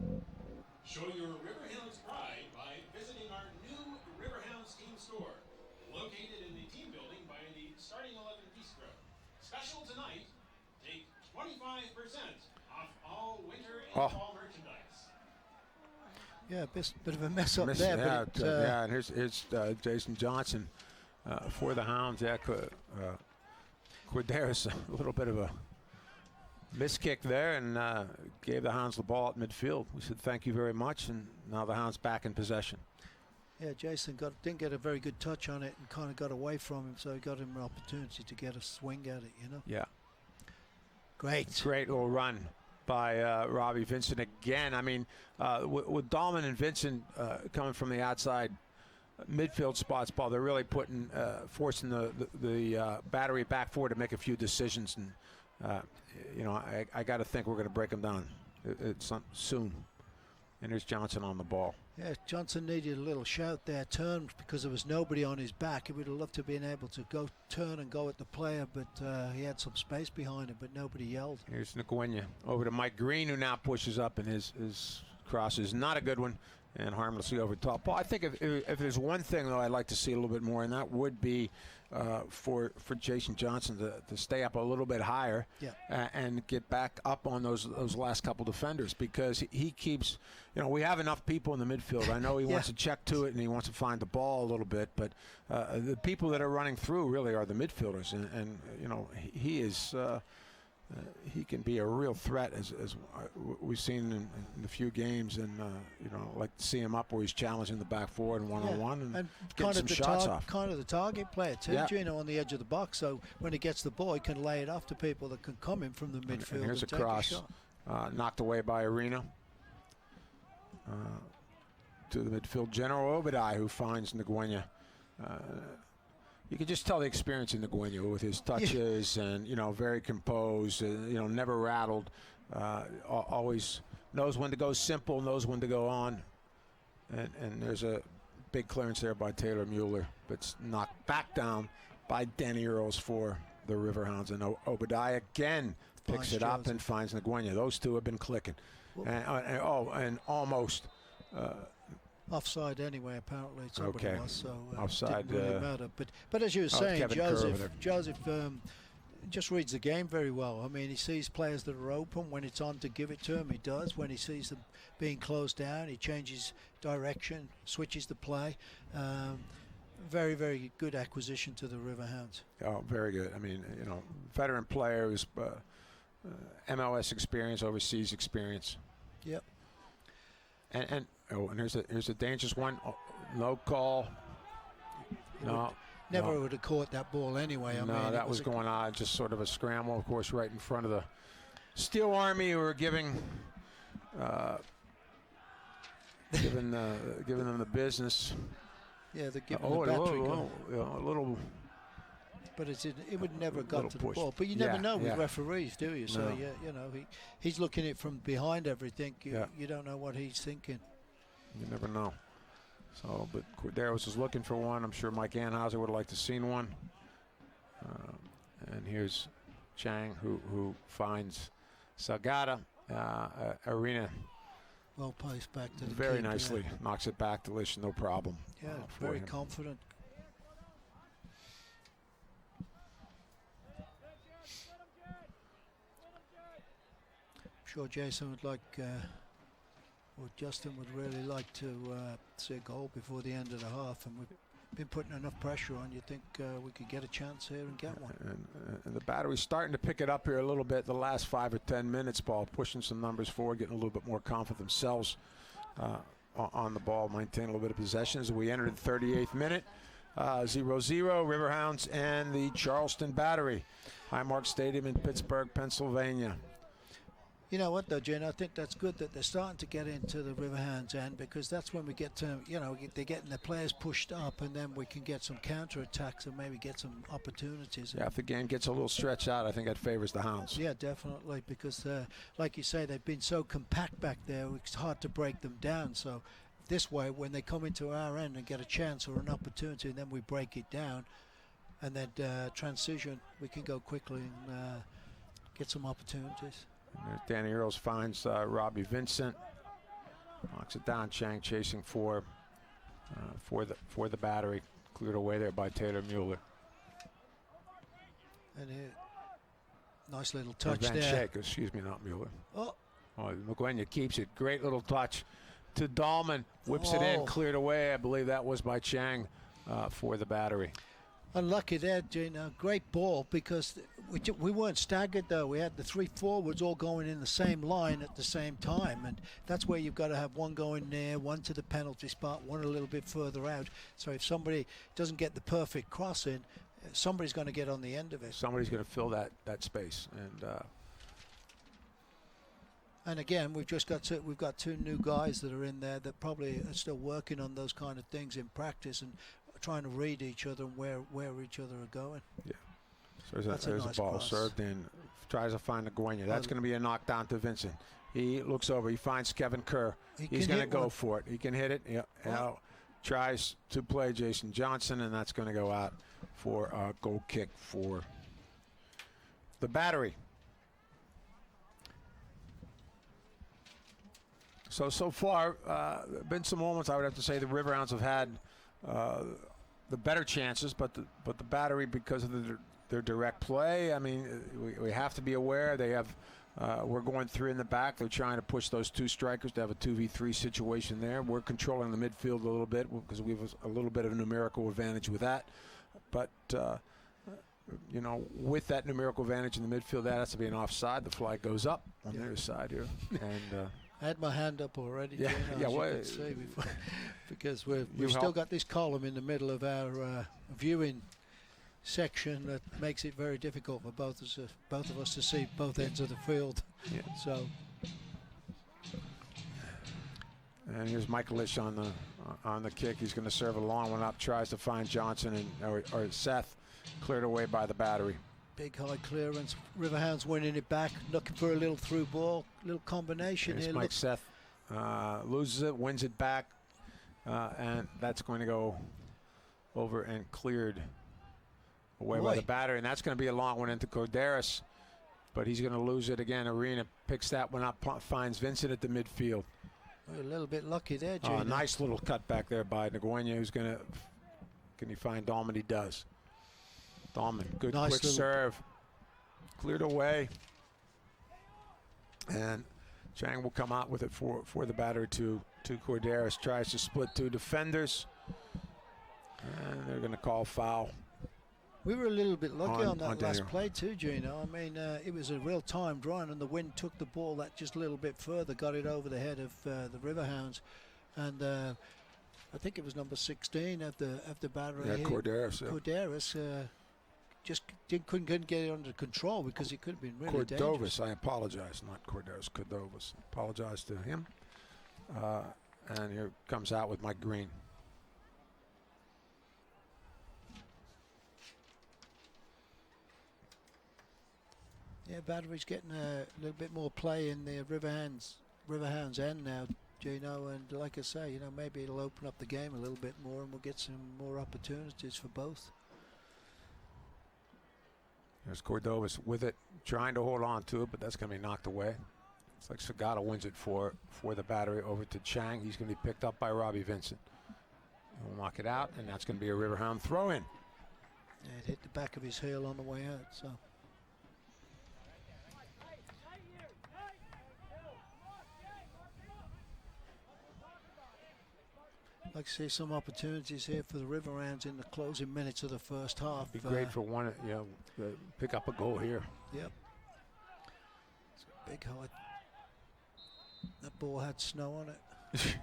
Show your Riverhounds pride by visiting our new Riverhounds team store, located in the team building by the Starting 11 Bistro. Special tonight, take 25% off all winter and fall merchandise. Yeah, bit of a mess up there. Yeah, but yeah, and here's Jason Johnson for the Hounds. Yeah, Corderas, a little bit of a miskick there, and gave the Hounds the ball at midfield. We said thank you very much, and now the Hounds back in possession. Yeah, Jason didn't get a very good touch on it and kind of got away from him, so he got him an opportunity to get a swing at it, you know. Yeah. Great little run by Robbie Vincent again. I mean, with Dahlman and Vincent coming from the outside midfield spots, Paul, they're really forcing the battery back forward to make a few decisions, and I got to think we're going to break them down soon. And there's Johnson on the ball. Yeah, Johnson needed a little shout there, turn, because there was nobody on his back. He would have loved to have been able to turn and go at the player, but he had some space behind him, but nobody yelled. Here's Nguyen over to Mike Green, who now pushes up, and his cross is not a good one, and harmlessly over top. Paul, I think if there's one thing, though, I'd like to see a little bit more, and that would be for Jason Johnson to stay up a little bit higher, and get back up on those last couple defenders, because he keeps, we have enough people in the midfield. I know he wants to check to it and he wants to find the ball a little bit, but the people that are running through really are the midfielders, and he is. He can be a real threat, as we've seen in a few games, and like to see him up where he's challenging the back forward and one-on-one and getting some shots off. Kind of the target player too, Gino, on the edge of the box. So when he gets the ball, he can lay it off to people that can come in from the midfield. And here's and a cross, knocked away by Arena to the midfield. General Obadiah, who finds Nguyen. You can just tell the experience in Nguyen with his touches and, very composed, never rattled, always knows when to go simple, knows when to go on. And there's a big clearance there by Taylor Mueller, but it's knocked back down by Danny Earls for the Riverhounds. And Obadiah again picks it up and finds Nguyen. Those two have been clicking. And almost... offside anyway, apparently. Okay. Was, so offside. Didn't really matter. But as you were saying, Joseph just reads the game very well. I mean, he sees players that are open. When it's on to give it to him, he does. When he sees them being closed down, he changes direction, switches the play. Very, very good acquisition to the Riverhounds. Oh, very good. I mean, veteran player who's MLS experience, overseas experience. Yep. And here's a dangerous one. Oh, no call. Never would have caught that ball anyway. I mean, that was going on. Just sort of a scramble, of course, right in front of the Steel Army, who were giving them the business. Yeah, they're giving the battery a little. But it would never have got to the ball. But you never know with referees, do you? So he's looking at it from behind everything. You don't know what he's thinking. You never know. So, but Corderas is looking for one. I'm sure Mike Anhauser would have liked to seen one. And here's Chang, who finds Salgado. Arena. Well placed back to the very keeper, nicely. Knocks it back to Lish, no problem. Yeah, very confident. I'm sure Jason would like, or Justin would really like to see a goal before the end of the half, and we've been putting enough pressure on. You think we could get a chance here and get one? And the battery's starting to pick it up here a little bit the last 5 or 10 minutes, Paul, pushing some numbers forward, getting a little bit more confident themselves on the ball, maintain a little bit of possession as we enter the 38th minute. 0-0, Riverhounds and the Charleston Battery, Highmark Stadium in Pittsburgh, Pennsylvania. You know what though, Gene? I think that's good that they're starting to get into the Riverhounds end, because that's when we get to, they're getting the players pushed up, and then we can get some counter attacks and maybe get some opportunities. Yeah, if the game gets a little stretched out, I think that favors the Hounds. Yeah, definitely, because like you say, they've been so compact back there, it's hard to break them down. So this way, when they come into our end and get a chance or an opportunity, and then we break it down, and then transition, we can go quickly and get some opportunities. There's Danny Earls finds Robbie Vincent, knocks it down. Chang chasing for the battery, cleared away there by Taylor Mueller. And nice little touch Van there. Schaik, excuse me, not Mueller. Oh, McGuenya keeps it. Great little touch to Dahlman, whips it in, cleared away. I believe that was by Chang for the battery. unlucky there, Gina. Great ball, because we weren't staggered though. We had the three forwards all going in the same line at the same time, and that's where you've got to have one going there, one to the penalty spot, one a little bit further out. So if somebody doesn't get the perfect cross in, somebody's going to get on the end of it. Somebody's going to fill that space, and again, we've got two new guys that are in there that probably are still working on those kind of things in practice and trying to read each other and where each other are going. Yeah. So there's nice a ball cross. served in. Tries to find Nguyen. That's going to be a knockdown to Vincent. He looks over. He finds Kevin Kerr. He's going to go for it. He can hit it. Yeah. Now tries to play Jason Johnson, and that's going to go out for a goal kick for the Battery. So far, there have been some moments I would have to say the Riverhounds have had the better chances, but the Battery, because of their direct play, I mean, we have to be aware they have. We're going through in the back. They're trying to push those two strikers to have a 2v3 situation there. We're controlling the midfield a little bit because we have a little bit of a numerical advantage with that. But with that numerical advantage in the midfield, that has to be an offside. The flag goes up on their side here, and. I had my hand up already, yeah, Gino, yeah, as you could see before, because we've still got this column in the middle of our viewing section that makes it very difficult for both of us to see both ends of the field. Yeah. So. And here's Michaelish on the kick. He's going to serve a long one up. Tries to find Johnson or Seth, cleared away by the Battery. Big high clearance. Riverhounds winning it back, looking for a little through ball, little combination Here's here. Mike Seth loses it, wins it back, and that's going to go over and cleared away by the Battery, and that's going to be a long one into Corderas, but he's going to lose it again. Arena picks that one up, finds Vincent at the midfield. A little bit lucky there, Gino. Nice little cut back there by Nguyen, who's going to. Can he find Dahlman? He does. Dahlman, good nice quick serve. Cleared away. And Chang will come out with it for the Battery to Corderas. Tries to split two defenders. And they're going to call foul. We were a little bit lucky on that last Daniel. play too, Gino. I mean, it was a real timed run, and the wind took the ball that just a little bit further, got it over the head of the Riverhounds. And I think it was number 16 of the Battery. Yeah, Corderas. Yeah. Corderas just couldn't get it under control because it could have been really Cordovas, dangerous. I apologize, not Corderas, Cordovas. Apologize to him. And here comes out with Mike Green. Yeah, Battery's getting a little bit more play in the Riverhounds end now, Gino, and like I say, maybe it'll open up the game a little bit more and we'll get some more opportunities for both. There's Cordovas with it, trying to hold on to it, but that's going to be knocked away. It's like Sagata wins it for the Battery over to Chang. He's going to be picked up by Robbie Vincent. He'll knock it out, and that's going to be a Riverhound throw-in. Yeah, it hit the back of his heel on the way out, so. I'd like to see some opportunities here for the Riverhounds in the closing minutes of the first half. Be great for one, pick up a goal here. Yep. It's a big high. That ball had snow on it.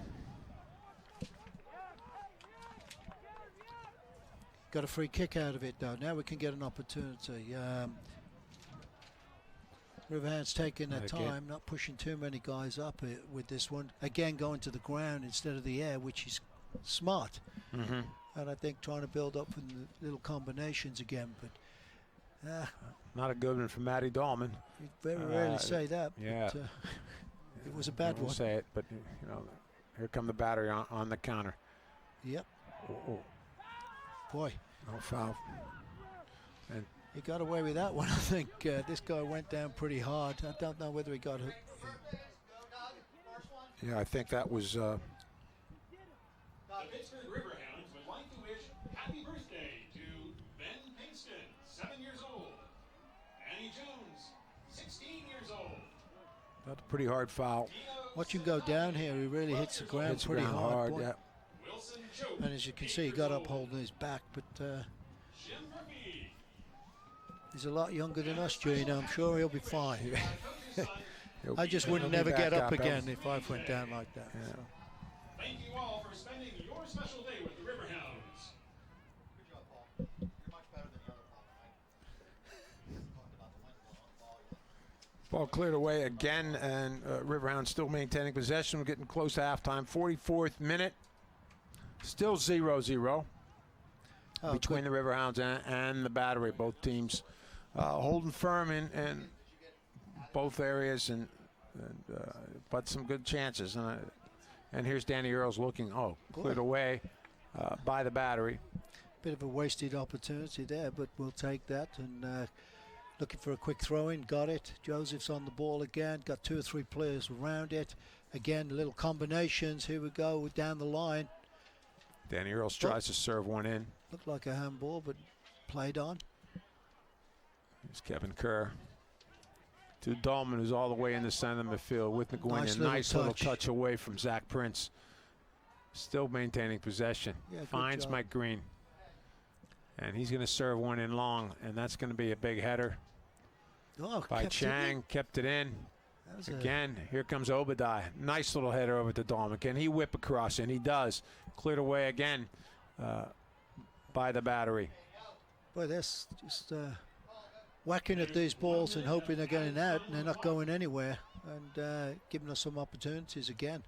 Got a free kick out of it though. Now we can get an opportunity. Riverhounds taking their Again. time, not pushing too many guys up with this one. Again, going to the ground instead of the air, which is smart. Mm-hmm. And I think trying to build up from the little combinations again. But Not a good one for Matty Dahlman. you very rarely say that. Yeah. But, it was a bad We'll one. say it, but you know, here come the battery on the counter. Yep. Oh, Boy, no foul. And he got away with that one. I think this guy went down pretty hard. I don't know whether he got hooked. yeah, I think that was. The Pittsburgh Riverhounds would like to wish happy birthday to Ben Pinkston, 7 years old. Annie Jones, 16 years old. That's a pretty hard foul. Watch him go down here. He really hits the ground Hits the pretty ground hard. hard. Yeah. Wilson Choate, And as you can see, he got up holding his back. But Jim Murphy. he's a lot younger than us, Gino. I'm sure he'll be fine. He'll- I just he'll wouldn't be never back get up That again was- if I went down like that. Yeah. So. Thank you all for spending your special day with the Riverhounds. Good job, Paul. You're much better than the other Paul tonight. Talked about the wind ball. Ball cleared away again, and Riverhounds still maintaining possession. We're getting close to halftime. 44th minute. Still 0-0 Oh, between the Riverhounds and the Battery. Both teams holding firm in both areas, but some good chances. And here's Danny Earls looking. Cleared away by the Battery. Bit of a wasted opportunity there, but we'll take that. And looking for a quick throw-in, got it. Joseph's on the ball again, got 2 or 3 players around it. Again, little combinations. Here we go down the line. Danny Earls tries to serve one in. Looked like a handball, but played on. Here's Kevin Kerr. To Dahlman, who's all the way in the center of the midfield with McGuinn. Nice little touch. touch away from Zach Prince. Still maintaining possession. Yeah, good Finds job. Mike Green. And he's going to serve one in long, and that's going to be a big header Oh, by kept it in. Chang. Kept it in. That was a- Again, here comes Obadiah. Nice little header over to Dahlman. Can he whip across? And he does. Cleared away again by the Battery. Boy, that's just whacking at these balls and hoping they're getting out, and they're not going anywhere, and giving us some opportunities again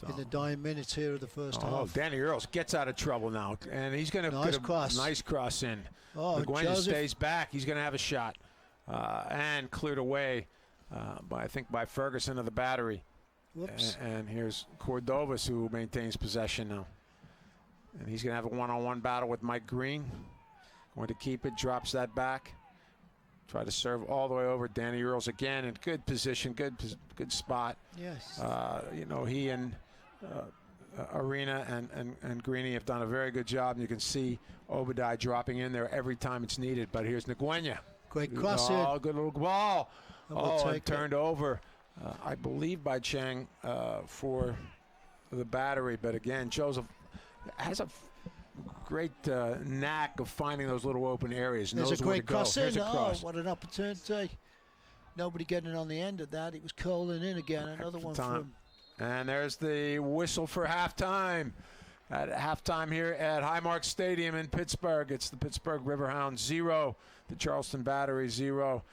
in the dying minutes here of the first half. Danny Earls gets out of trouble now, and he's going to Nice get a cross. nice cross in. Oh, McGuinn Joseph. stays back. He's going to have a shot, and cleared away by Ferguson of the Battery. Whoops. And here's Cordovas, who maintains possession now, and he's going to have a one-on-one battle with Mike Green. Going to keep it, drops that back. Try to serve all the way over. Danny Earls again in good position, good spot. Yes. He and Arena and Greeny have done a very good job. And you can see Obadiah dropping in there every time it's needed. But here's Nguyen. Great cross in. Oh, good little ball. And we'll And take turned over, I believe, by Chang for the Battery. But again, Joseph has a great knack of finding those little open areas. There's knows a where great to go. cross Here's in. a cross. Oh, what an opportunity. Nobody getting on the end of that. It was calling in again. Another one Time. from... And there's the whistle for halftime. At halftime here at Highmark Stadium in Pittsburgh, it's the Pittsburgh Riverhounds 0, the Charleston Battery 0.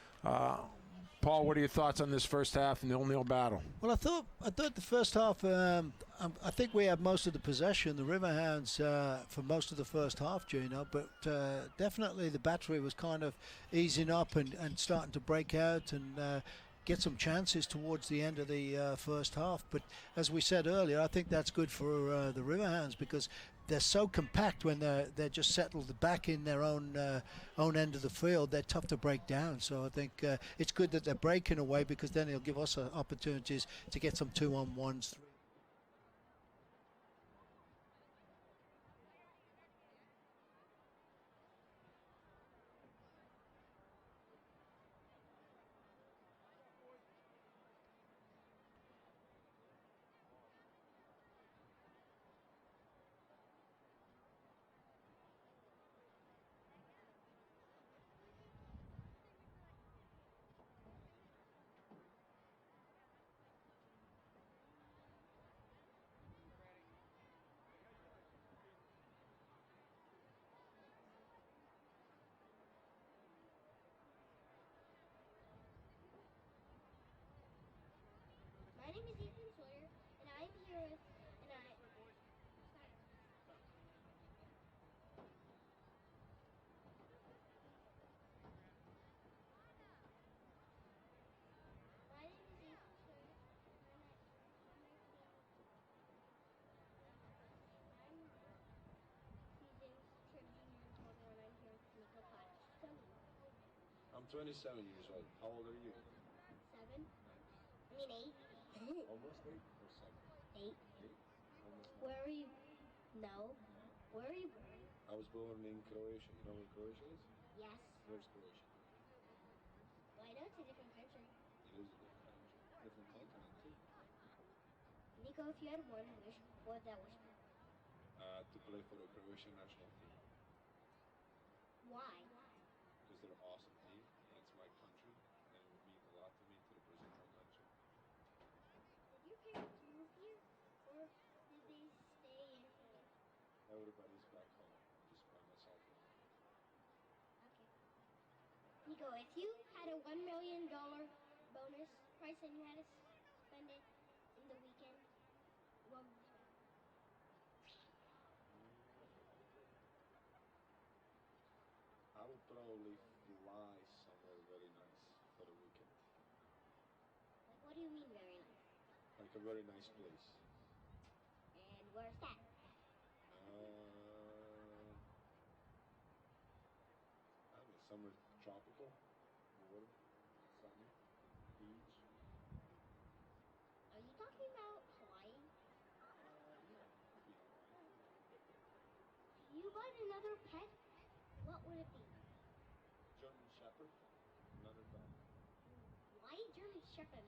Paul, what are your thoughts on this first half and the 0-0 battle? Well, I thought the first half, I think we had most of the possession, the Riverhounds, for most of the first half, Gino, but definitely the Battery was kind of easing up and starting to break out and get some chances towards the end of the first half. But as we said earlier, I think that's good for the Riverhounds because they're so compact when they're just settled back in their own end of the field. They're tough to break down. So I think it's good that they're breaking away because then it'll give us opportunities to get some 2-on-1s. 27 years old. How old are you? 7. I mean 8. Almost 8 or 7? 8. 8? Almost 9. Where are you? No. Where are you born? I was born in Croatia. You know where Croatia is? Yes. Where's Croatia? Well, I know it's a different country. It is a different country. Different continent, too. Nico, if you had one wish, what would that wish be? To play for the Croatian national team. Why? Because they're an awesome team, and it's my country, and it would mean a lot to me to represent my country. Did your parents move here, or did they stay in Italy? Everybody's back home, just by myself. Okay. Nico, if you had a $1 million bonus price and you had to spend it in the weekend, what would you spend? I would probably fly somewhere very nice for the weekend. Like, what do you mean very nice? Like a very nice place. And where's that? I don't know, somewhere tropical, warm, sunny, beach. Are you talking about Hawaii? Yeah, could be Hawaii. If you bought another pet, what would it be? German Shepherd, another dog. Why German Shepherd?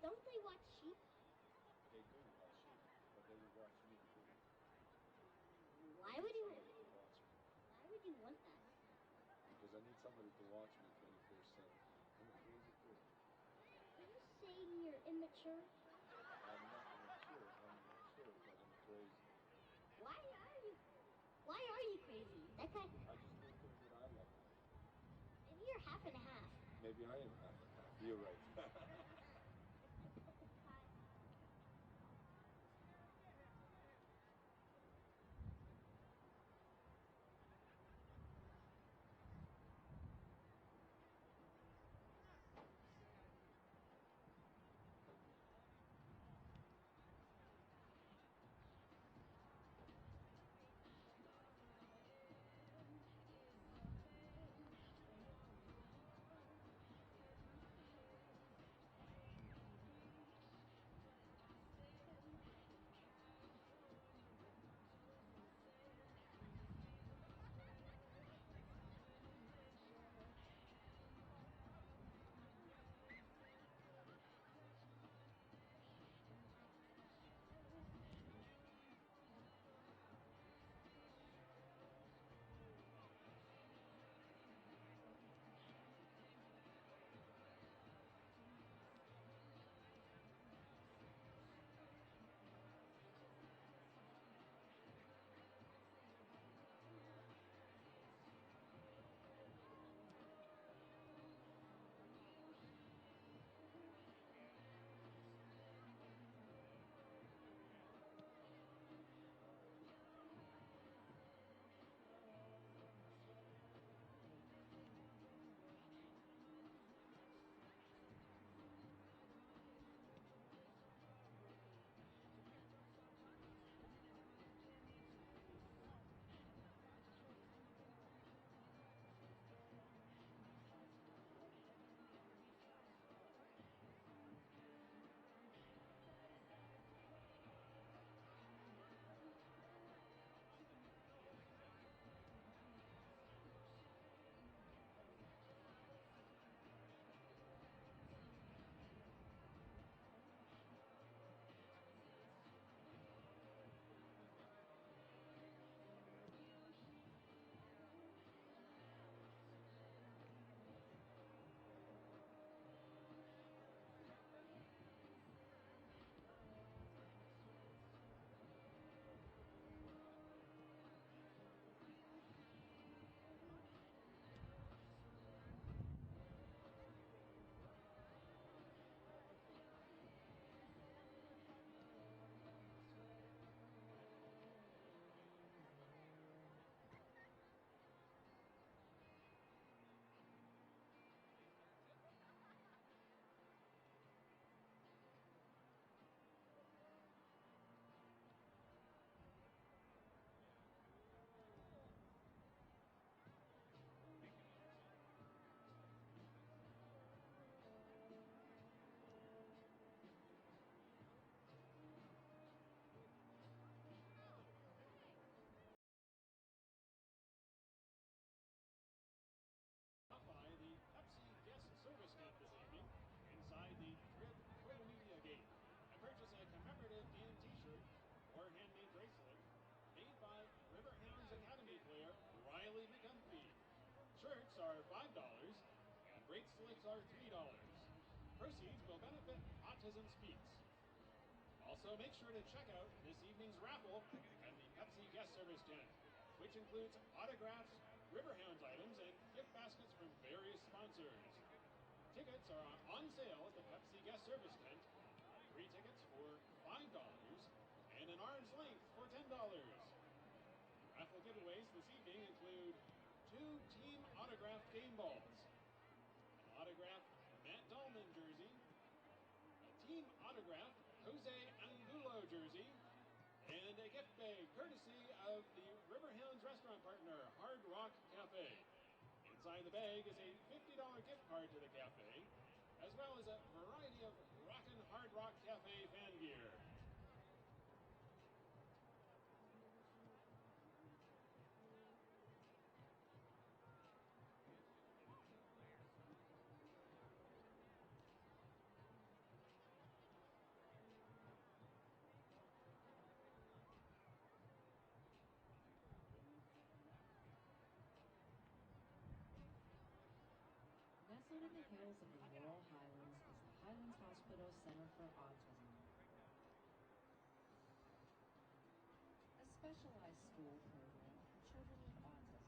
Don't they watch sheep? They do watch sheep, but they will watch me too. Why would you? Somebody to watch me. Why would you want that? Because I need somebody to watch me 24/7. I'm a crazy kid. Are you saying you're immature? I'm not immature. I'm mature, but I'm crazy. Why are you? Why are you crazy? That guy. I just do things that I like. Maybe you're half and half. Maybe I am half and half. You're right. are $3. Proceeds will benefit Autism Speaks. Also, make sure to check out this evening's raffle at the Pepsi guest service tent, which includes autographs, Riverhounds items, and gift baskets from various sponsors. Tickets are on sale at the Pepsi guest service tent. 3 tickets for $5 and an arm's length for $10. Raffle giveaways this evening include 2 team autographed game balls, an autographed Matt Dahlman jersey, a team autographed Jose Angulo jersey, and a gift bag courtesy of the Riverhounds restaurant partner, Hard Rock Cafe. Inside the bag is a $50 gift card to the cafe, as well as a variety of Rockin' Hard Rock Cafe fan gear. Nestled in the hills of the Laurel Highlands is the Highlands Hospital Center for Autism, a specialized school program for children with autism.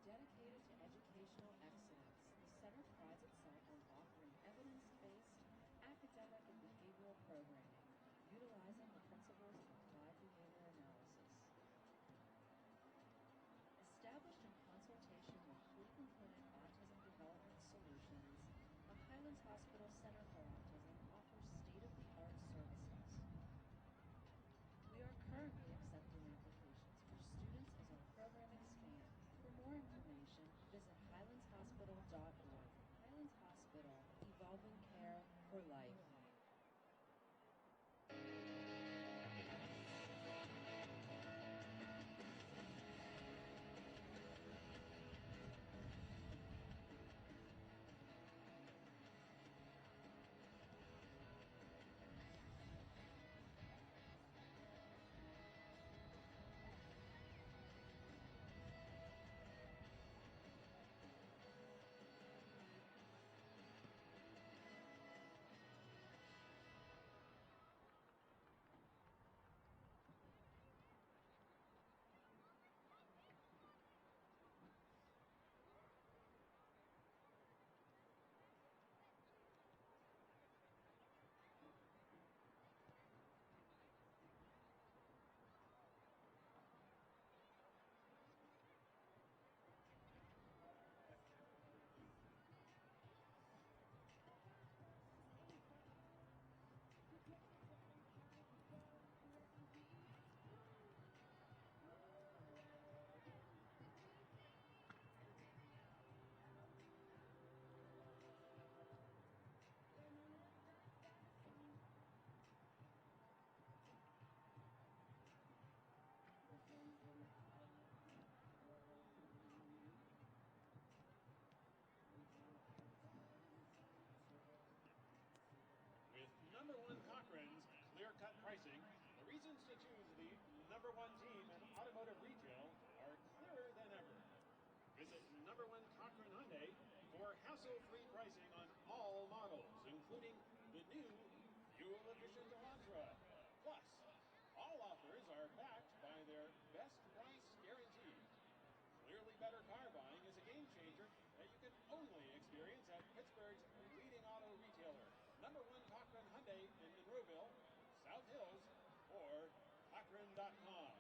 Dedicated to educational excellence, the center prides itself on offering evidence-based academic and behavioral programming, utilizing the principles of applied behavior analysis. Established in consultation with Cleveland Clinic Autism Development Solutions, the Highlands Hospital Center for Autism offers state-of-the-art services. We are currently accepting applications for students as our program expands. For more information, visit highlandshospital.org. Highlands Hospital, evolving care for life. With number 1 Cochrane's clear-cut pricing, the reasons to choose the number 1 team in automotive retail are clearer than ever. Visit number 1 Cochrane Hyundai for hassle-free pricing on all models, including the new fuel-efficient Elantra. Plus, all offers are backed by their best price guarantee. Clearly better car buying is a game changer that you can only experience at Pittsburgh's leading auto retailer, number 1 Cochrane Hyundai in Monroeville, South Hills, or Cochrane.com.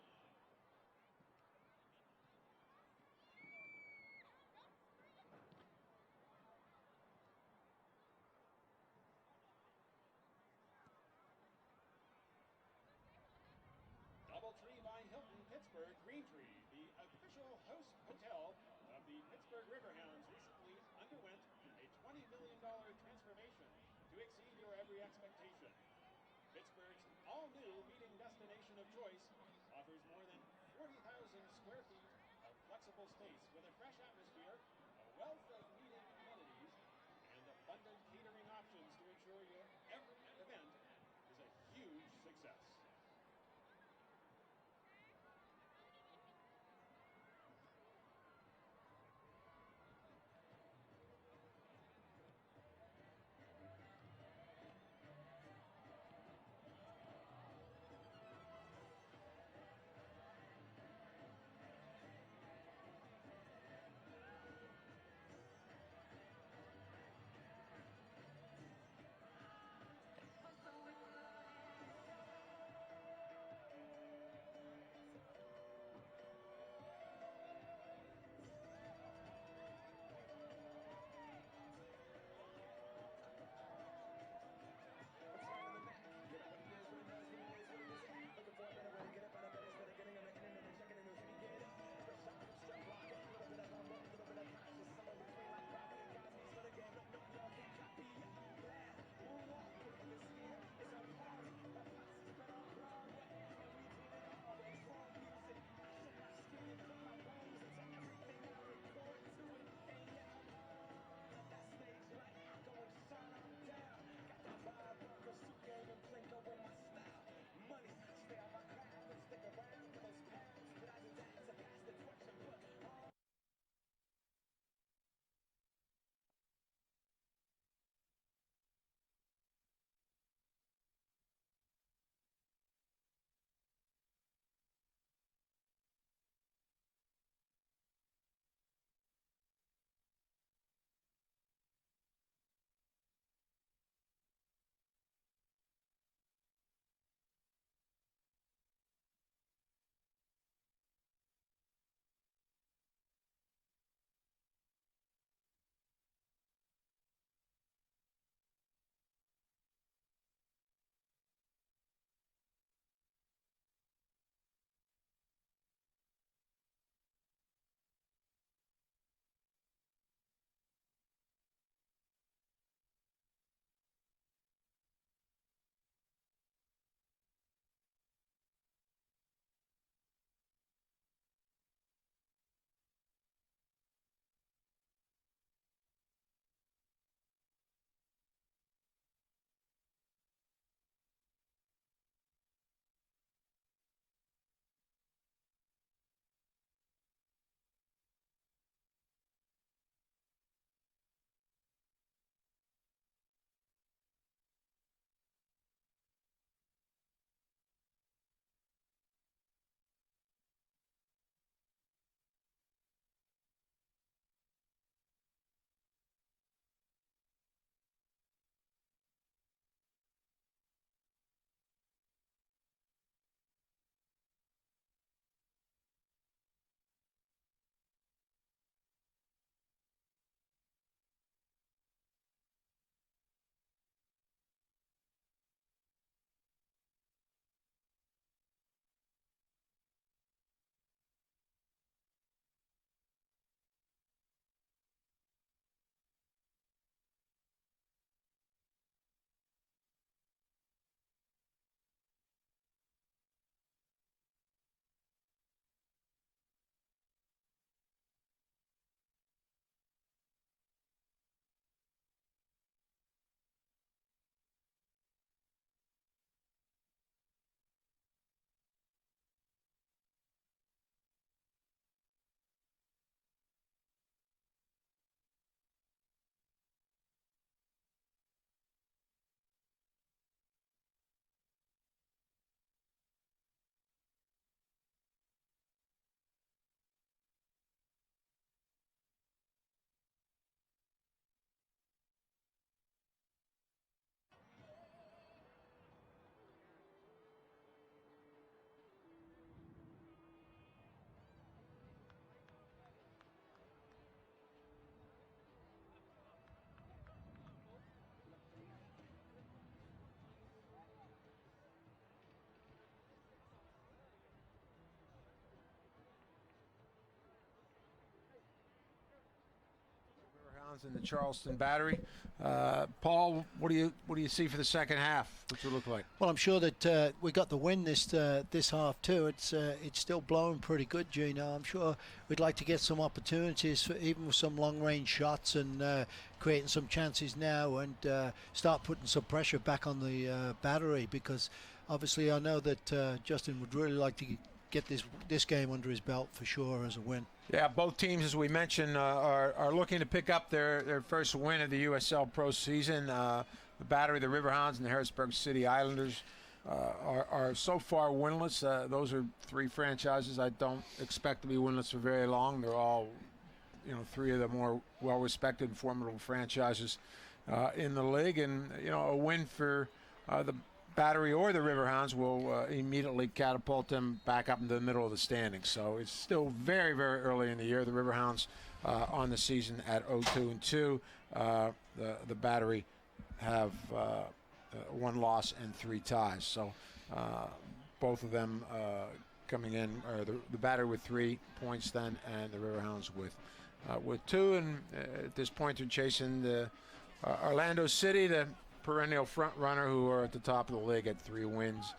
DoubleTree by Hilton Pittsburgh Green Tree, the official host hotel of the Pittsburgh Riverhounds, recently underwent a $20 million transformation to exceed your every expectation. Pittsburgh's all-new meeting destination of choice offers more than 40,000 square feet of flexible space with a fresh atmosphere, a wealth of meeting amenities, and abundant catering options to ensure your every event is a huge success. Riverhounds and the Charleston Battery. Paul, what do you see for the second half? What's it look like? Well, I'm sure that we got the win this half too. It's still blowing pretty good, Gino. I'm sure we'd like to get some opportunities for even with some long-range shots and creating some chances now and start putting some pressure back on the Battery, because obviously I know that Justin would really like to get this game under his belt for sure as a win. Yeah, both teams, as we mentioned, are looking to pick up their first win of the USL Pro season. The Battery, the Riverhounds, and the Harrisburg City Islanders are so far winless. Those are three franchises I don't expect to be winless for very long. They're all, three of the more well-respected and formidable franchises in the league. And, a win for the Battery or the Riverhounds will immediately catapult them back up into the middle of the standings. So it's still very, very early in the year. The Riverhounds on the season at 0-2-2. The Battery have 1 loss and 3 ties. So both of them coming in, or the Battery with 3 points then, and the Riverhounds with 2. And at this point, they're chasing the Orlando City, the perennial front runner, who are at the top of the league at 3 wins,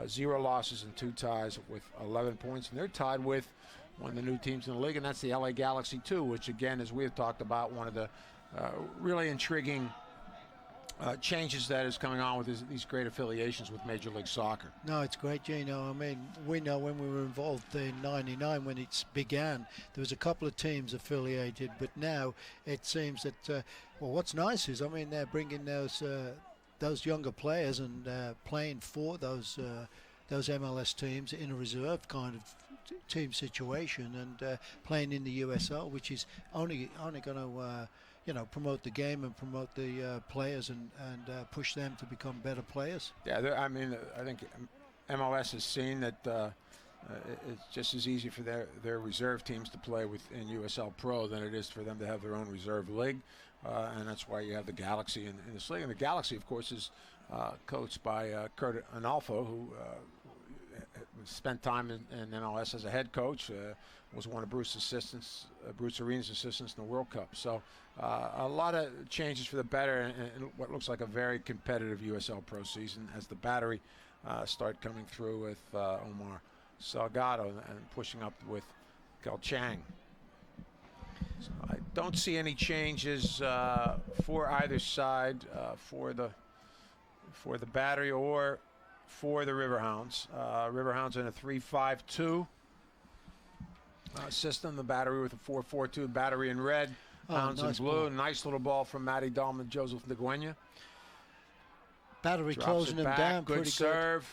0 losses and 2 ties with 11 points. And they're tied with one of the new teams in the league, and that's the LA Galaxy 2, which again, as we have talked about, one of the really intriguing changes that is coming on with these great affiliations with Major League Soccer. No, it's great, Gino. I mean, we know when we were involved in '99 when it began, there was a couple of teams affiliated, but now it seems that, what's nice is, I mean, they're bringing those younger players and playing for those MLS teams in a reserve kind of team situation and playing in the USL, which is only going to promote the game and promote the players and push them to become better players. Yeah, I mean, I think MLS has seen that it's just as easy for their reserve teams to play in USL Pro than it is for them to have their own reserve league, and that's why you have the Galaxy in this league. And the Galaxy, of course, is coached by Kurt Analfo, who spent time in MLS as a head coach, was one of Bruce Arena's assistants in the World Cup. So a lot of changes for the better in what looks like a very competitive USL Pro season as the Battery start coming through with Omar Salgado and pushing up with Kel Chang. So I don't see any changes for either side for the Battery or for the Riverhounds. Riverhounds in a 3-5-2 system. The Battery with a 4-4-2. Battery in red, Hounds nice in blue. ball. Nice little ball from Matty Dahlman and Joseph Nguyen. Battery Drops closing it them back. down Good pretty serve.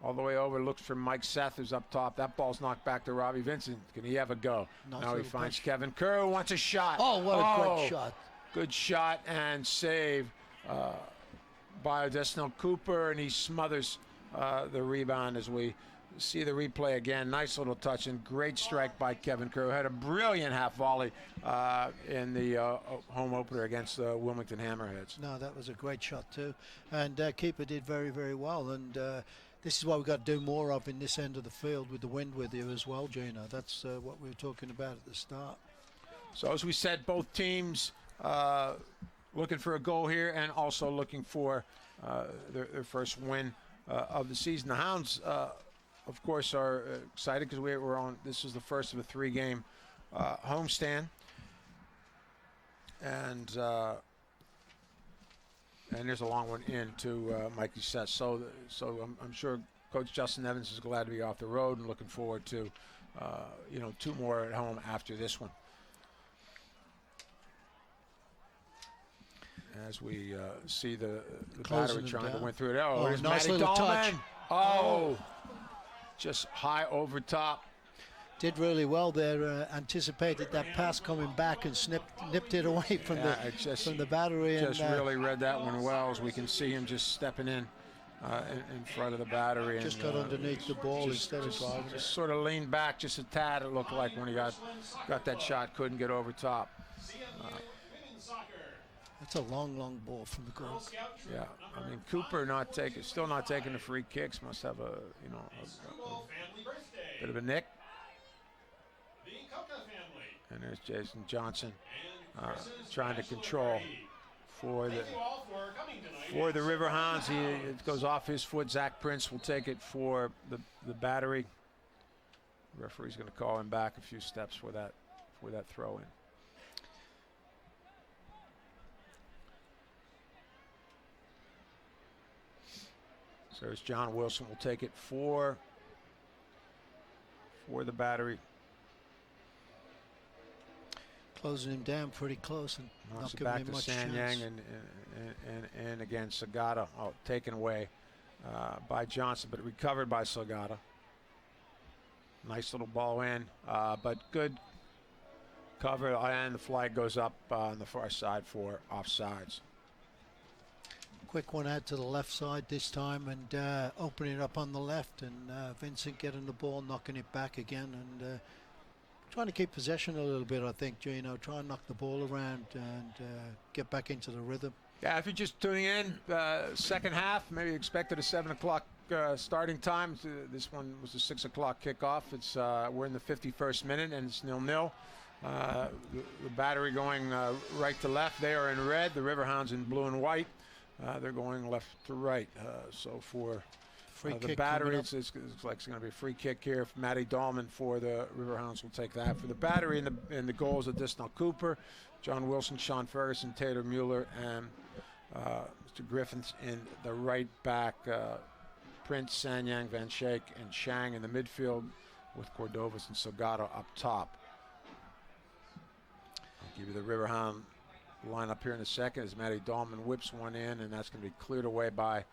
All the way over. Looks for Mike Seth, who's up top. That ball's knocked back to Robbie Vincent. Can he have a go? Nice Now he little finds punch. Kevin Kerr, who wants a shot. Oh, what a great shot. Good shot and save by Desnell Cooper, and he smothers the rebound as we see the replay again. Nice little touch and great strike by Kevin Kerr, who had a brilliant half volley in the home opener against the Wilmington Hammerheads. No, that was a great shot too. And keeper did very, very well. And this is what we've got to do more of in this end of the field with the wind with you as well, Gino. That's what we were talking about at the start. So as we said, both teams looking for a goal here and also looking for their first win of the season. The Hounds, of course, are excited because we're on. This is the first of a 3-game homestand, and there's a long one in to Mikey Seth. So I'm sure Coach Justin Evans is glad to be off the road and looking forward to 2 more at home after this one. As we see the Battery trying to win through it. Oh, here's nice Matty little touch. Dahlman. Oh, just high over top. Did really well there. Anticipated that pass coming back and nipped it away from the Battery. Just and, really read that one well, as we can see him just stepping in front of the Battery. Just and, got underneath the ball instead of driving it. Just sort of leaned back just a tad, it looked like, when he got that shot, couldn't get over top. That's a long ball from the goal. Yeah, I mean, Cooper still not taking the free kicks. Must have a bit of a nick. And there's Jason Johnson trying to control for the Thank you all for coming tonight. for the Riverhounds. It goes off his foot. Zach Prince will take it for the battery. The referee's going to call him back a few steps for that throw in. So there's John Wilson will take it for the battery. Closing him down pretty close and Knocks not it giving back him to much Sanyang chance. and again Sagata taken away by Johnson, but recovered by Sagata. Nice little ball in, but good cover, and the flag goes up on the far side for offsides. Quick one out to the left side this time and opening it up on the left, and Vincent getting the ball, knocking it back again, and trying to keep possession a little bit, I think, Gino. Try and knock the ball around and get back into the rhythm. Yeah, if you're just tuning in, second half, maybe expected a 7 o'clock starting time. This one was a 6 o'clock kickoff. It's we're in the 51st minute, and it's 0-0. The battery going right to left. They are in red. The Riverhounds in blue and white. They're going left to right. So for Free the kick battery, coming it's like it's going to be a free kick here. Matty Dahlman for the Riverhounds will take that. For the battery, in the goals of Disnell Cooper, John Wilson, Sean Ferguson, Taylor Mueller, and Mr. Griffiths in the right back. Prince, Sanyang, Van Schaik, and Shang in the midfield with Cordovas and Sagata up top. I'll give you the Riverhound lineup here in a second as Matty Dahlman whips one in, and that's going to be cleared away by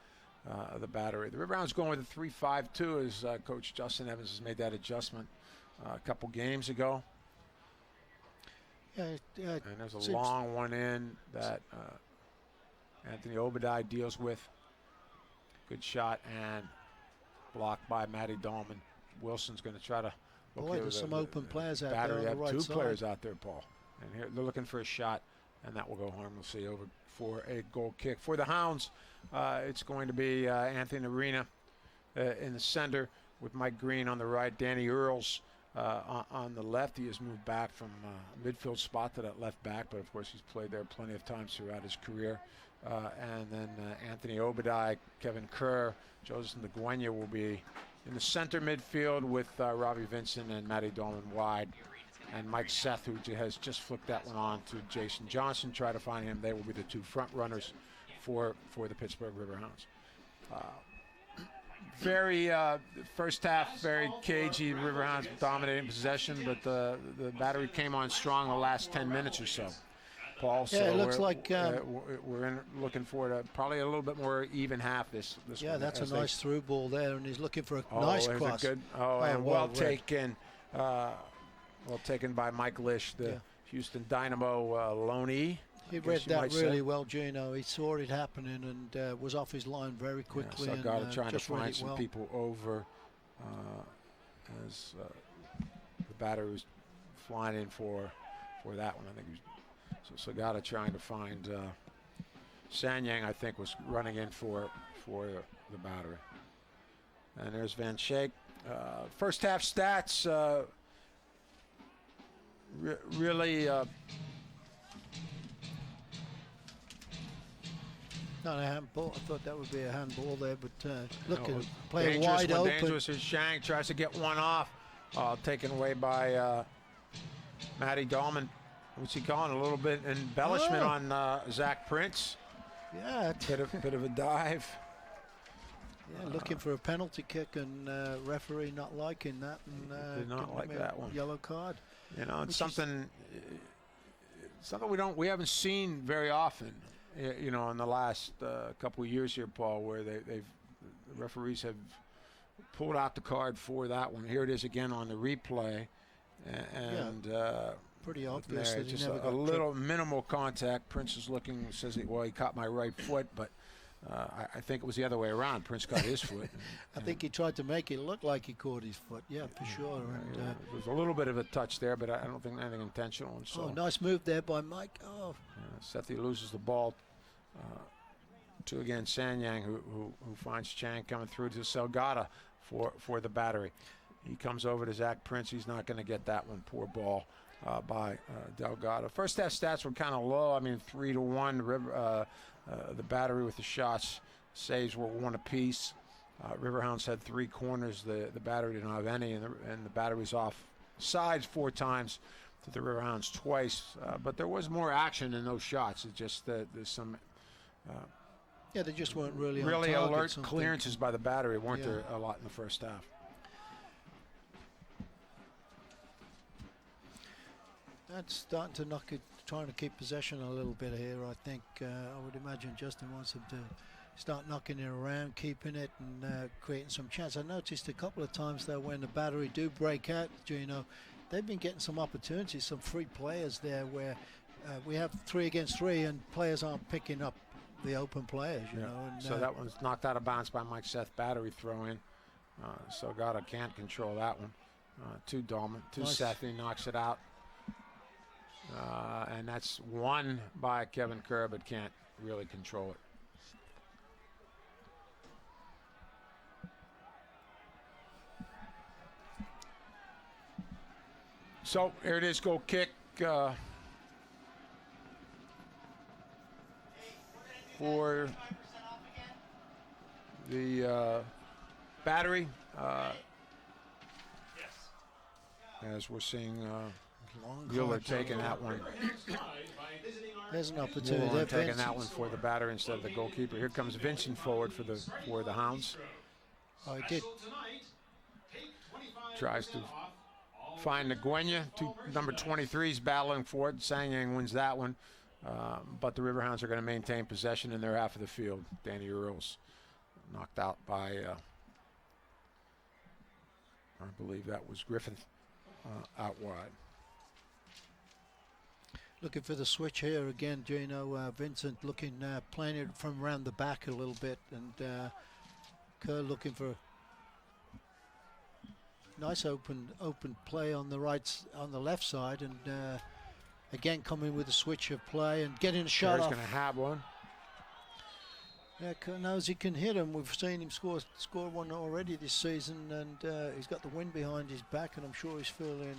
the battery. The Riverhounds going with a 3-5-2 as Coach Justin Evans has made that adjustment a couple games ago. Yeah, And there's a long one in that Anthony Obadiah deals with. Good shot and blocked by Matty Dahlman. Wilson's going to try to look. Boy, here. there's some open players out battery there on the have right two side. players out there, Paul. And here they're looking for a shot, and that will go harmlessly over for a goal kick. For the Hounds, it's going to be Anthony Arena in the center with Mike Green on the right. Danny Earls on the left. He has moved back from midfield spot to that left back, but of course he's played there plenty of times throughout his career. And then Anthony Obadiah, Kevin Kerr, Joseph Nguyen will be in the center midfield with Robbie Vincent and Matty Dahlman wide. And Mike Seth, who has just flicked that one on to Jason Johnson, try to find him. They will be the two front runners for the Pittsburgh Riverhounds. Very first half, very cagey. Riverhounds dominating possession, but the battery came on strong the last 10 minutes or so. Paul, yeah, so it looks like we're looking for probably a little bit more even half this yeah, one, that's a nice through ball there, and he's looking for a nice there's cross. A good, and well taken. Well taken by Mike Lish, the Houston Dynamo loanee. He read that really well, Gino. He saw it happening and was off his line very quickly. So and got to try to just read find it some well. people over as the battery was flying in for that one. I think he was, so Sagata trying to find Sanyang, I think, was running in for the battery. And there's Van Schaik. First half stats. Really Not a handball. I thought that would be a handball there, but look at it. him playing wide open. Dangerous as Shang tries to get one off. Taken away by Matty Dahlman. What's he calling? A little bit embellishment on Zach Prince. Yeah. Bit of a dive. Yeah, looking for a penalty kick, and referee not liking that, and did not like that one. Yellow card. You know, it's something we haven't seen very often. You know, in the last couple of years here, Paul, where the referees have pulled out the card for that one. Here it is again on the replay, and pretty obvious that he just never a got little minimal contact. Prince is looking, says he caught my right foot, but I think it was the other way around. Prince caught his foot. I think he tried to make it look like he caught his foot. Yeah, for sure. And, there was a little bit of a touch there, but I don't think anything intentional. And so, nice move there by Mike. Oh, Sethi loses the ball to again Sanyang, who finds Chang coming through to Salgado for the battery. He comes over to Zach Prince. He's not going to get that one. Poor ball by Delgado. First half stats were kind of low. I mean, 3-1. The Battery with the shots, saves were 1 apiece. Riverhounds had 3 corners. The Battery didn't have any, and the Battery was off sides 4 times to the Riverhounds twice. But there was more action in those shots. It's just that there's some Yeah, they just weren't really on really target, alert something. clearances by the Battery, weren't there a lot in the first half. That's starting to knock it, trying to keep possession a little bit here. I think I would imagine Justin wants them to start knocking it around, keeping it, and creating some chance. I noticed a couple of times though when the Battery do break out, Gino, they've been getting some opportunities, some free players there where we have 3 against 3 and players aren't picking up the open players, you know. And, so that one's knocked out of bounds by Mike Seth. Battery throw in. Salgado can't control that one. Too Dolman, too Nice. Seth. He knocks it out. And that's won by Kevin Kerr, but can't really control it. So here it is, goal kick for the Battery. As we're seeing Wheeler taking that one. there's an opportunity Wheeler there. taking that Vince. one for the Battery instead of the goalkeeper. Here comes Vincent forward for the Hounds. Oh, he did. Tries to find Nguyen. Number 23's battling for it. Sanyang wins that one. But the Riverhounds are going to maintain possession in their half of the field. Danny Earls knocked out by, I believe that was Griffith out wide. Looking for the switch here again, Gino. Vincent looking, playing it from around the back a little bit, and Kerr looking for nice open play on the on the left side, and again coming with a switch of play and getting a shot Kerr's off. going to have one. Yeah, Kerr knows he can hit him. We've seen him score one already this season, and he's got the wind behind his back, and I'm sure he's feeling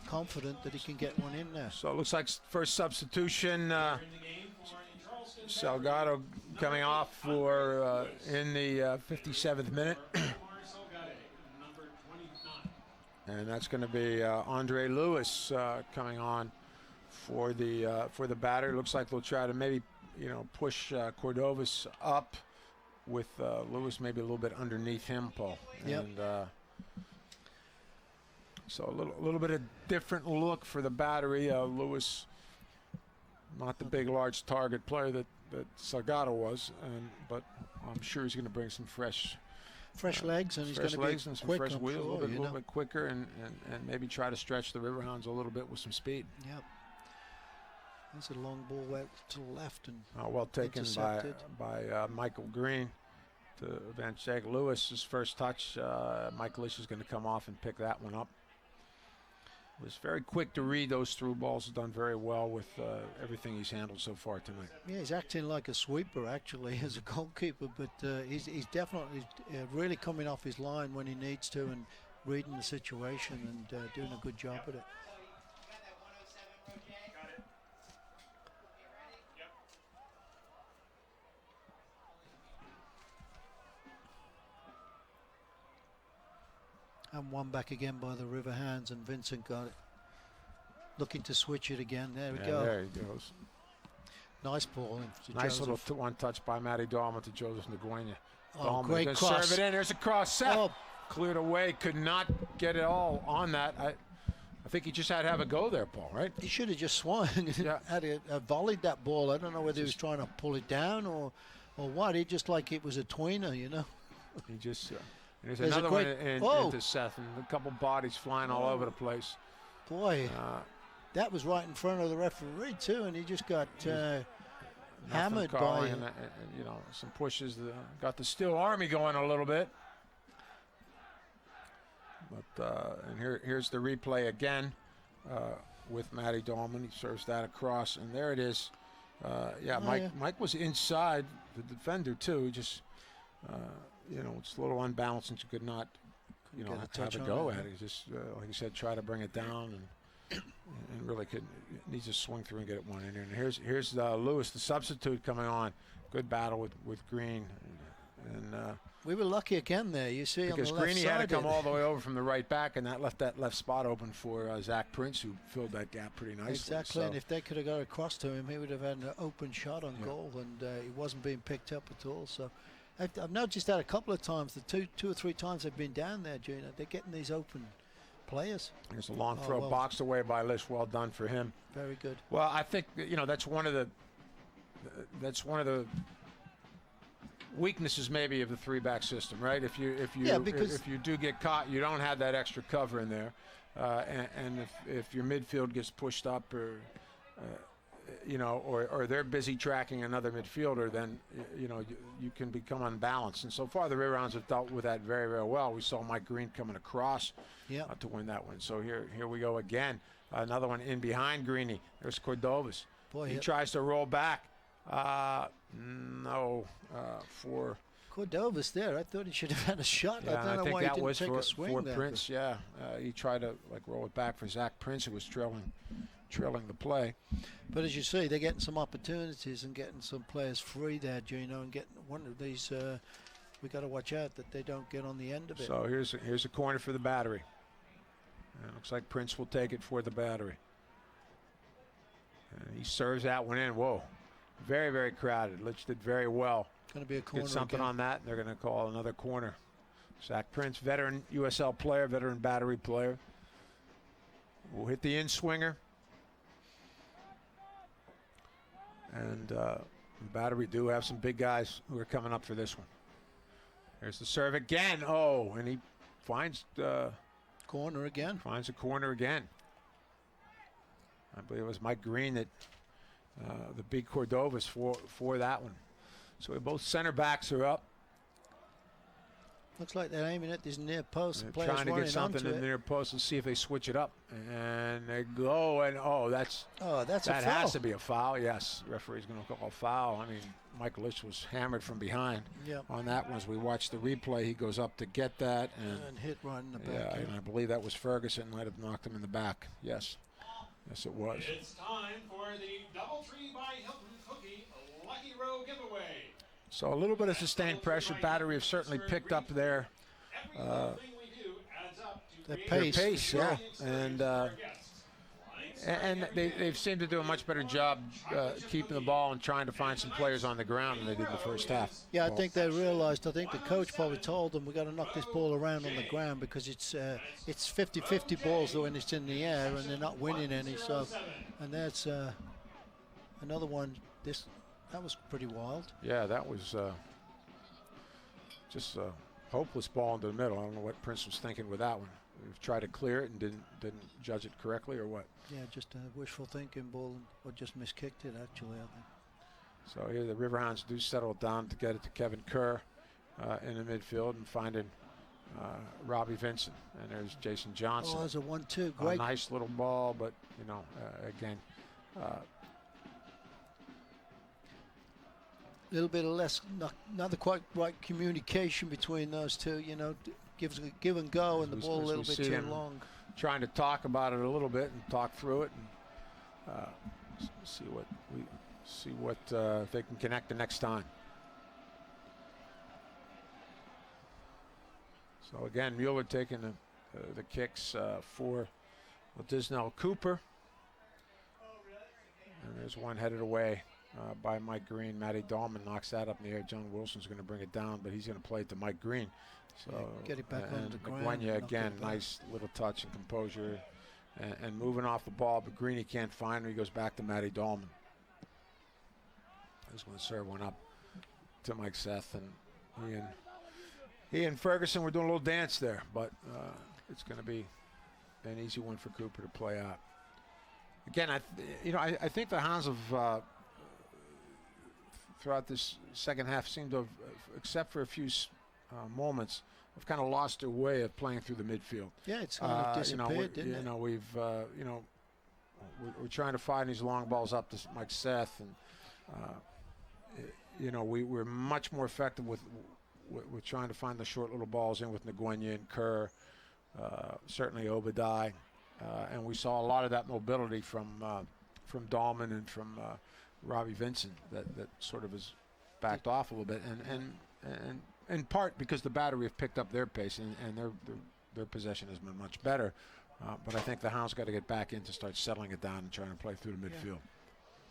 confident that he can get one in there. So it looks like first substitution. Salgado coming off for in the 57th minute. And that's going to be Andre Lewis coming on for the Battery. Looks like they'll try to maybe push Cordovas up with Lewis maybe a little bit underneath him, Paul. Yep. And so a little bit of different look for the Battery. Lewis, not the big, large target player that Salgado was, but I'm sure he's going to bring some fresh legs, and he's going to legs be and some quick, fresh I'm wheels, sure, a little bit quicker, and maybe try to stretch the Riverhounds a little bit with some speed. Yep. That's a long ball out to the left, and well taken intercepted. by Michael Green to Van Schaik. Lewis's first touch. Mike Lish is going to come off and pick that one up. Was very quick to read those through balls. Has done very well with everything he's handled so far tonight. Yeah, he's acting like a sweeper actually as a goalkeeper, but he's definitely really coming off his line when he needs to and reading the situation and doing a good job at it. And one back again by the Riverhounds, and Vincent got it. Looking to switch it again. There we go. There he goes. Nice ball. Nice little one touch by Matty Dahlman to Joseph Nguyen. Oh, Dahlman great gonna cross. serve it in. There's a cross. Seth Oh. cleared away. Could not get it all on that. I think he just had to have a go there, Paul, right? He should have just swung. Yeah. Had volleyed that ball. I don't know whether he was trying to pull it down or what. He just like it was a tweener, He just... There's There's a another great- one into Seth, and a couple bodies flying all over the place. Boy, that was right in front of the referee too, and he just got hammered by. Calling and, some pushes. Got the Steel Army going a little bit. But and here's the replay again with Matty Dahlman. He serves that across, and there it is. Mike was inside the defender too. He just. It's a little unbalanced since you could not, Couldn't get a have touch a on go it, at it. He just, like you said, try to bring it down, and and really needs to swing through and get it one in there. And here's Lewis, the substitute, coming on. Good battle with Green, and we were lucky again there. You see, because on the left Greeny side had to come all the way over from the right back, and that left that left spot open for Zach Prince, who filled that gap pretty nicely. Exactly, So, and if they could have got across to him, he would have had an open shot on goal, and he wasn't being picked up at all. So I've noticed that a couple of times, the two or three times they've been down there, Gina, they're getting these open players. there's a long throw, well. boxed away by Lish. Well done for him. Very good. Well, I think that's one of the weaknesses maybe of the three-back system, right? If you do get caught, you don't have that extra cover in there, and if your midfield gets pushed up or they're busy tracking another midfielder, then you can become unbalanced. And so far, the Riverhounds have dealt with that very, very well. We saw Mike Green coming across to win that one. So here we go again. Another one in behind Greeny. There's Cordovas. Boy, he tries to roll back. No, for Cordovas there. I thought he should have had a shot. yeah, I don't know think why that he was didn't take a swing for there, Prince. Yeah, he tried to roll it back for Zach Prince, who was trailing the play. But as you see, they're getting some opportunities and getting some players free there, Gino, and getting one of these. We got to watch out that they don't get on the end of it. So here's a corner for the Battery. And it looks like Prince will take it for the Battery. And he serves that one in. Whoa. Very, very crowded. Litch did very well. Going to be a corner. Get something again on that, and they're going to call another corner. Zach Prince, veteran USL player, veteran Battery player. Will hit the in-swinger. And Battery do have some big guys who are coming up for this one. There's the serve again. Oh, and he finds corner again. Finds a corner again. I believe it was Mike Green that the big Cordovas for that one. So both center backs are up. Looks like they're aiming at this near post. They're trying to get something in the near post and see if they switch it up. And they go, and that's that a foul. has to be a foul. Yes, referee's going to call a foul. I mean, Michael Lish was hammered from behind on that one. As we watch the replay, he goes up to get that and hit right in the back. Yeah, and I believe that was Ferguson. Might have knocked him in the back. Yes, it was. It's time for the DoubleTree by Hilton Cookie Lucky Row giveaway. So a little bit of sustained pressure. Battery have certainly picked up their pace, yeah, and they seem to do a much better job keeping the ball and trying to find some players on the ground than they did the first half. Yeah, I think they realized. I think the coach probably told them we got to knock this ball around on the ground because it's 50-50 balls when it's in the air and they're not winning any. So, and that's another one. That was pretty wild. Yeah, that was just a hopeless ball into the middle. I don't know what Prince was thinking with that one. We've tried to clear it and didn't judge it correctly, or what? Yeah, just a wishful thinking ball, or just miskicked it, actually, I think. So here the Riverhounds do settle it down to get it to Kevin Kerr in the midfield and finding Robbie Vincent. And there's Jason Johnson. Oh, there's a 1-2. Great. A nice little ball, but, again... a little bit of less, not the quite right communication between those two. Give and go, and the ball a little bit too long. Trying to talk about it a little bit and talk through it, and see what if they can connect the next time. So again, Mueller taking the kicks for Disnell Cooper, and there's one headed away by Mike Green. Matty Dahlman knocks that up in the air. John Wilson's going to bring it down, but he's going to play it to Mike Green. So get it back on the ground. Nguyen again, nice little touch and composure, and moving off the ball, but Greeny can't find him. He goes back to Matty Dahlman. He's going to serve one up to Mike Seth, and he and Ferguson were doing a little dance there, but it's going to be an easy one for Cooper to play out. Again, I think the Hounds have throughout this second half seemed to have, except for a few moments, have kind of lost their way of playing through the midfield. Yeah, it's kind of disappeared, didn't it? We've we're trying to find these long balls up to Mike Seth, and we're much more effective with trying to find the short little balls in with Nguyen and Kerr, certainly Obadiah. and we saw a lot of that mobility from Dahlman and from Robbie Vincent that sort of has backed off a little bit, and in part because the Battery have picked up their pace and their possession has been much better. But I think the Hounds got to get back in to start settling it down and trying to play through the midfield.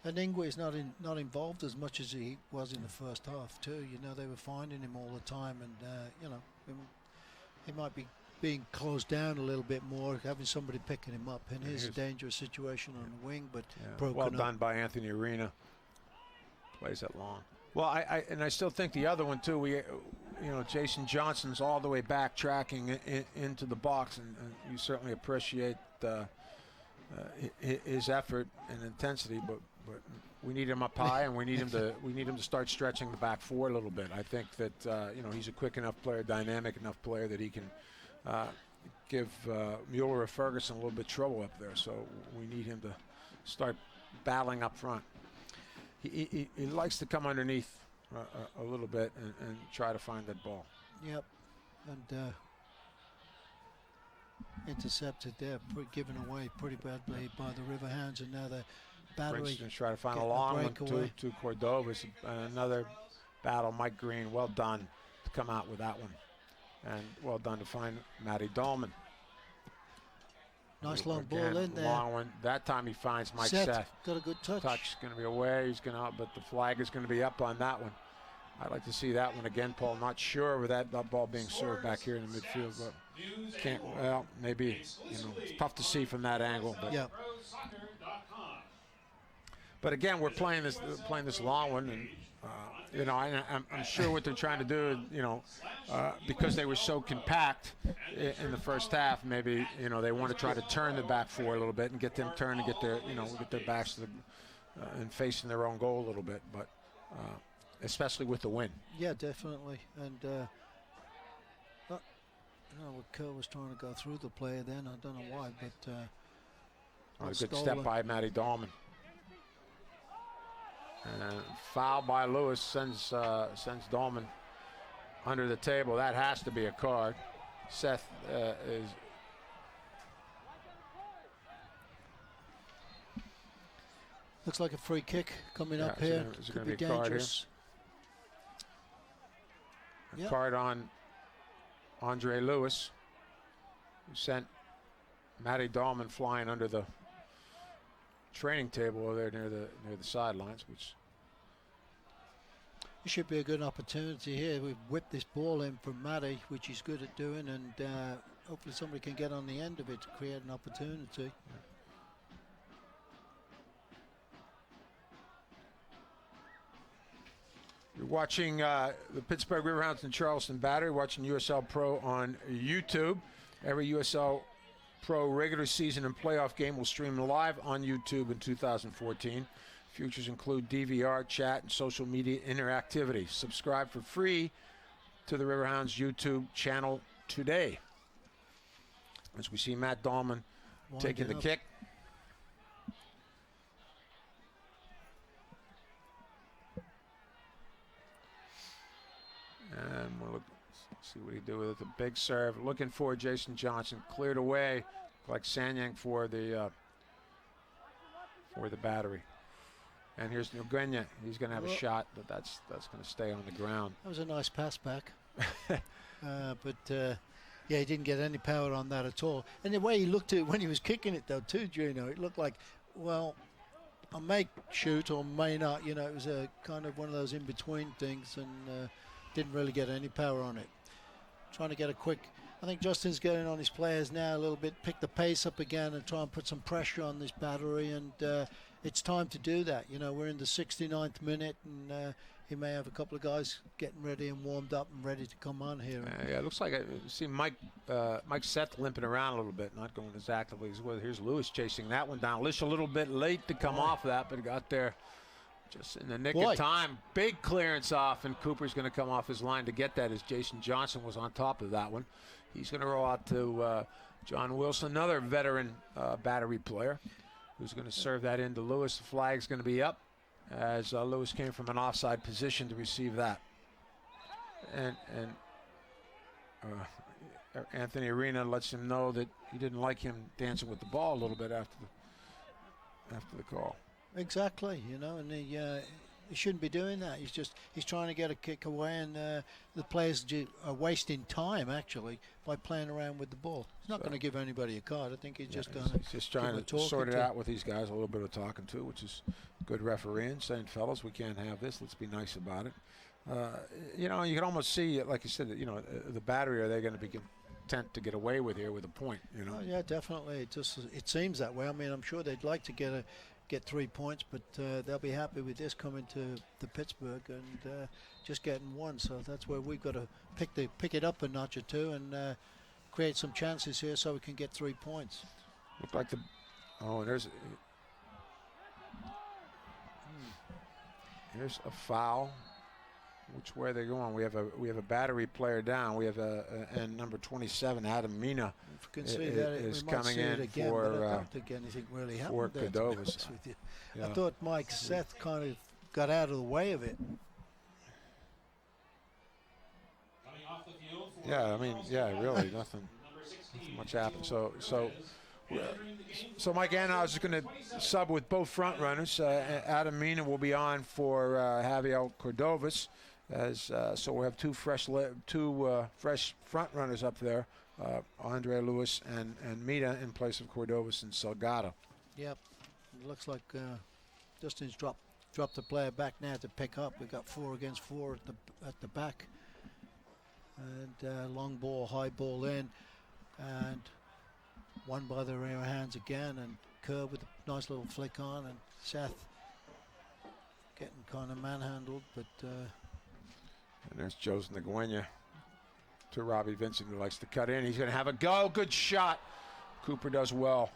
And Ingwe is not involved as much as he was in the first half too. You know, they were finding him all the time, and you know, he might be being closed down a little bit more, having somebody picking him up. And here's a dangerous situation on the wing, but broken well up. done by Anthony Arena. Plays it long. Well, I still think the other one too. Jason Johnson's all the way back tracking into the box, and you certainly appreciate his effort and intensity, but we need him up high, and we need him to start stretching the back four a little bit. I think that he's a quick enough player, dynamic enough player that he can give Mueller or Ferguson a little bit of trouble up there. So we need him to start battling up front. He likes to come underneath a little bit and try to find that ball. Yep, and intercepted there, given away pretty badly by the Riverhounds, and now the Battery. Princeton's trying to find a long one to Cordovas. Another battle. Mike Green, well done to come out with that one, and well done to find Matty Dahlman. Nice long ball in there. Long one. That time he finds Mike Seth. Got a good touch. Touch going to be away. He's going to, but the flag is going to be up on that one. I'd like to see that one again, Paul. Not sure with that ball being served back here in the midfield, but can't. Well, maybe it's tough to see from that angle. But yeah. But again, we're playing this long one, and I'm sure what they're trying to do, because they were so compact in the first half, maybe they want to try to turn the back four a little bit and get them turned and get their backs to and facing their own goal a little bit, but especially with the win. Yeah, definitely, and Kerr was trying to go through the player then. I don't know why, but a good step by Matty Dahlman. And foul by Lewis sends Dahlman under the table. That has to be a card. Seth is. Looks like a free kick coming up here. Could be dangerous. A card on Andre Lewis, who sent Matty Dahlman flying under the training table over there near the sidelines, which it should be a good opportunity here. We've whipped this ball in from Matty, which he's good at doing, and hopefully somebody can get on the end of it to create an opportunity. You're watching the Pittsburgh Riverhounds and Charleston Battery, watching USL Pro on YouTube. Every USL Pro regular season and playoff game will stream live on YouTube in 2014. Features include DVR, chat, and social media interactivity. Subscribe for free to the Riverhounds YouTube channel today. As we see Matt Dahlman taking the kick. And we'll see what he do with it. The big serve. Looking for Jason Johnson. Cleared away like Sanyang for the Battery. And here's Nguyen. He's going to have a shot, but that's going to stay on the ground. That was a nice pass back. But he didn't get any power on that at all. And the way he looked at it when he was kicking it, though, too, Gino, it looked like, well, I may shoot or may not. It was a kind of one of those in-between things, and didn't really get any power on it. Trying to get a quick. I think Justin's getting on his players now a little bit, pick the pace up again and try and put some pressure on this Battery, and it's time to do that. We're in the 69th minute, and he may have a couple of guys getting ready and warmed up and ready to come on here. Yeah, it looks like I see Mike Seth limping around a little bit, not going as actively as well. Here's Lewis chasing that one down. Lish a little bit late to come off that, but got there just in the nick of time. Big clearance off, and Cooper's going to come off his line to get that as Jason Johnson was on top of that one. He's going to roll out to John Wilson, another veteran Battery player, who's going to serve that into Lewis. The flag's going to be up as Lewis came from an offside position to receive that. And Anthony Arena lets him know that he didn't like him dancing with the ball a little bit after the call. Exactly, and he shouldn't be doing that. He's trying to get a kick away, and the players are wasting time actually by playing around with the ball. He's not going to give anybody a card. I think he's just going to. He's just trying to sort it out with these guys. A little bit of talking to, which is good refereeing, saying, "Fellas, we can't have this. Let's be nice about it." You can almost see, like you said, the Battery, are they going to be content to get away with here with a point? Oh, yeah, definitely. It seems that way. I mean, I'm sure they'd like to get 3 points, but they'll be happy with this coming to the Pittsburgh and just getting one. So that's where we've got to pick it up a notch or two and create some chances here so we can get 3 points. Look like here's a foul. Which way are they going? We have a Battery player down. We have and number 27, Adam Mina, is coming in again, for. But I don't think anything really happened there, to be Cordovas. honest with you. Yeah. I thought Mike Seth kind of got out of the way of it. Coming off the field for Yeah, I mean, really nothing much happened. So Mike Anhauser is going to sub with both front runners. Adam Mina will be on for Javier Cordovas. So we'll have two fresh front runners up there, Andre Lewis and Mina in place of Cordovas and Salgado. Yep, it looks like Justin's dropped the player back now to pick up. We've got 4 against 4 at the back, and long ball, high ball in, and one by the Riverhounds again, and Kerr with a nice little flick on, and Seth getting kind of manhandled, but. And there's Jose Nguyen to Robbie Vincent, who likes to cut in. He's going to have a go. Good shot. Cooper does well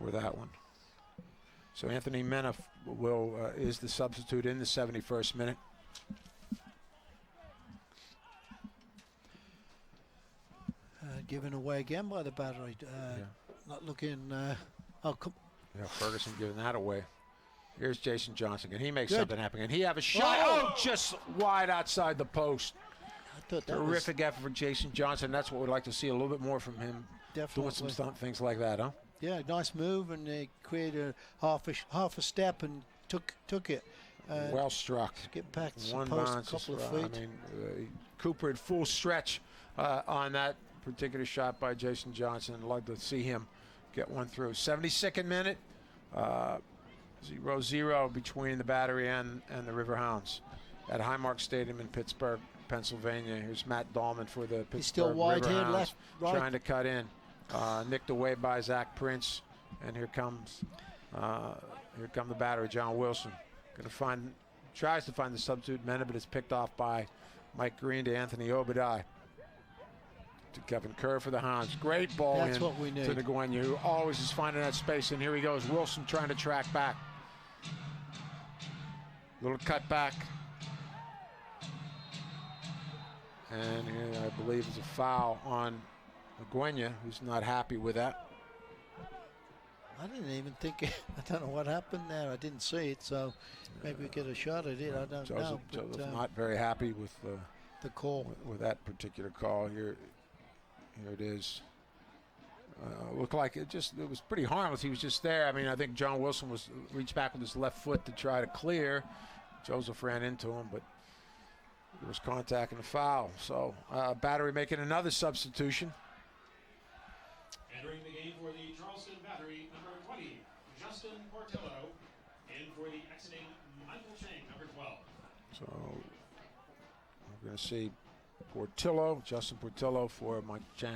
with that one. So Anthony Mena is the substitute in the 71st minute. Given away again by the Battery. Not looking. Ferguson giving that away. Here's Jason Johnson. Can he make something happen? Can he have a shot? Oh, just wide outside the post. I thought that Terrific effort for Jason Johnson. That's what we'd like to see a little bit more from him. Definitely. Doing some things like that, huh? Yeah, nice move, and they created half a step and took it. Well struck. Get back to One post bounce. a couple of feet. I mean, Cooper had full stretch on that particular shot by Jason Johnson. I'd love to see him get one through. 72nd minute. 0-0 between the Battery and the Riverhounds at Highmark Stadium in Pittsburgh, Pennsylvania. Here's Matt Dahlman for the Pittsburgh He's still wide here, Riverhounds, left, right. trying to cut in. Nicked away by Zach Prince, and here come the Battery. John Wilson tries to find the substitute Mena, but it's picked off by Mike Green to Anthony Obadiah. To Kevin Kerr for the Hounds. Great ball That's in what we need. to Nguyen, who always is finding that space. And here he goes. Wilson trying to track back. Little cut back. And here I believe is a foul on Nguyen, who's not happy with that. I didn't even think it. I don't know what happened there. I didn't see it, so maybe we get a shot at it. I don't know. Joseph not very happy with the call. With that particular call. Here it is. Looked like it was pretty harmless. He was just there. I mean, I think John Wilson reached back with his left foot to try to clear. Joseph ran into him, but there was contact and a foul. So Battery making another substitution. Entering the game for the Charleston Battery, number 20, Justin Portillo, and for the exiting Michael Chang, number 12. So we're going to see Justin Portillo for Mike Chang.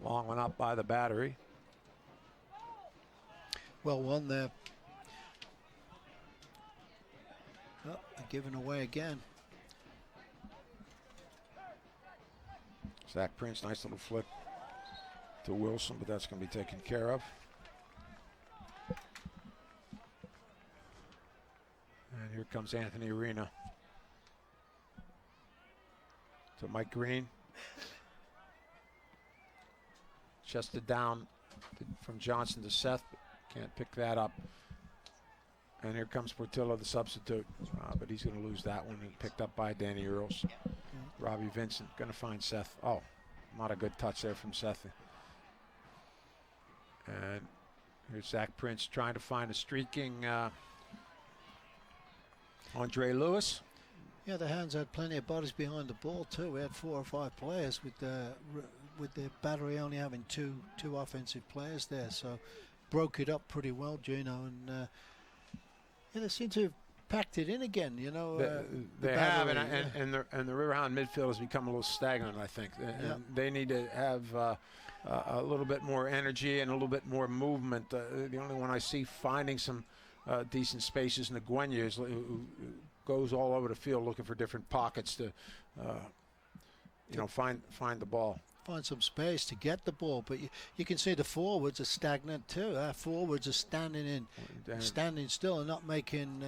Long one up by the Battery. Well, one there. Oh, given away again. Zach Prince, nice little flip to Wilson, but that's going to be taken care of. And here comes Anthony Arena to Mike Green. Chested down from Johnson to Seth, but can't pick that up. And here comes Portillo, the substitute. But he's going to lose that one and picked up by Danny Earls. Robbie Vincent going to find Seth. Oh, not a good touch there from Seth. And here's Zach Prince trying to find a streaking Andre Lewis. Yeah, the Hounds had plenty of bodies behind the ball too. We had 4 or 5 players with the battery only having two offensive players there, so broke it up pretty well, Gino, and they seem to have packed it in again. You know, they have, and the Riverhound midfield has become a little stagnant, I think. And they need to have a little bit more energy and a little bit more movement. The only one I see finding some decent spaces in the Guenya is who goes all over the field looking for different pockets to, find the ball. Find some space to get the ball, but you can see the forwards are stagnant too. Our forwards are standing still and not making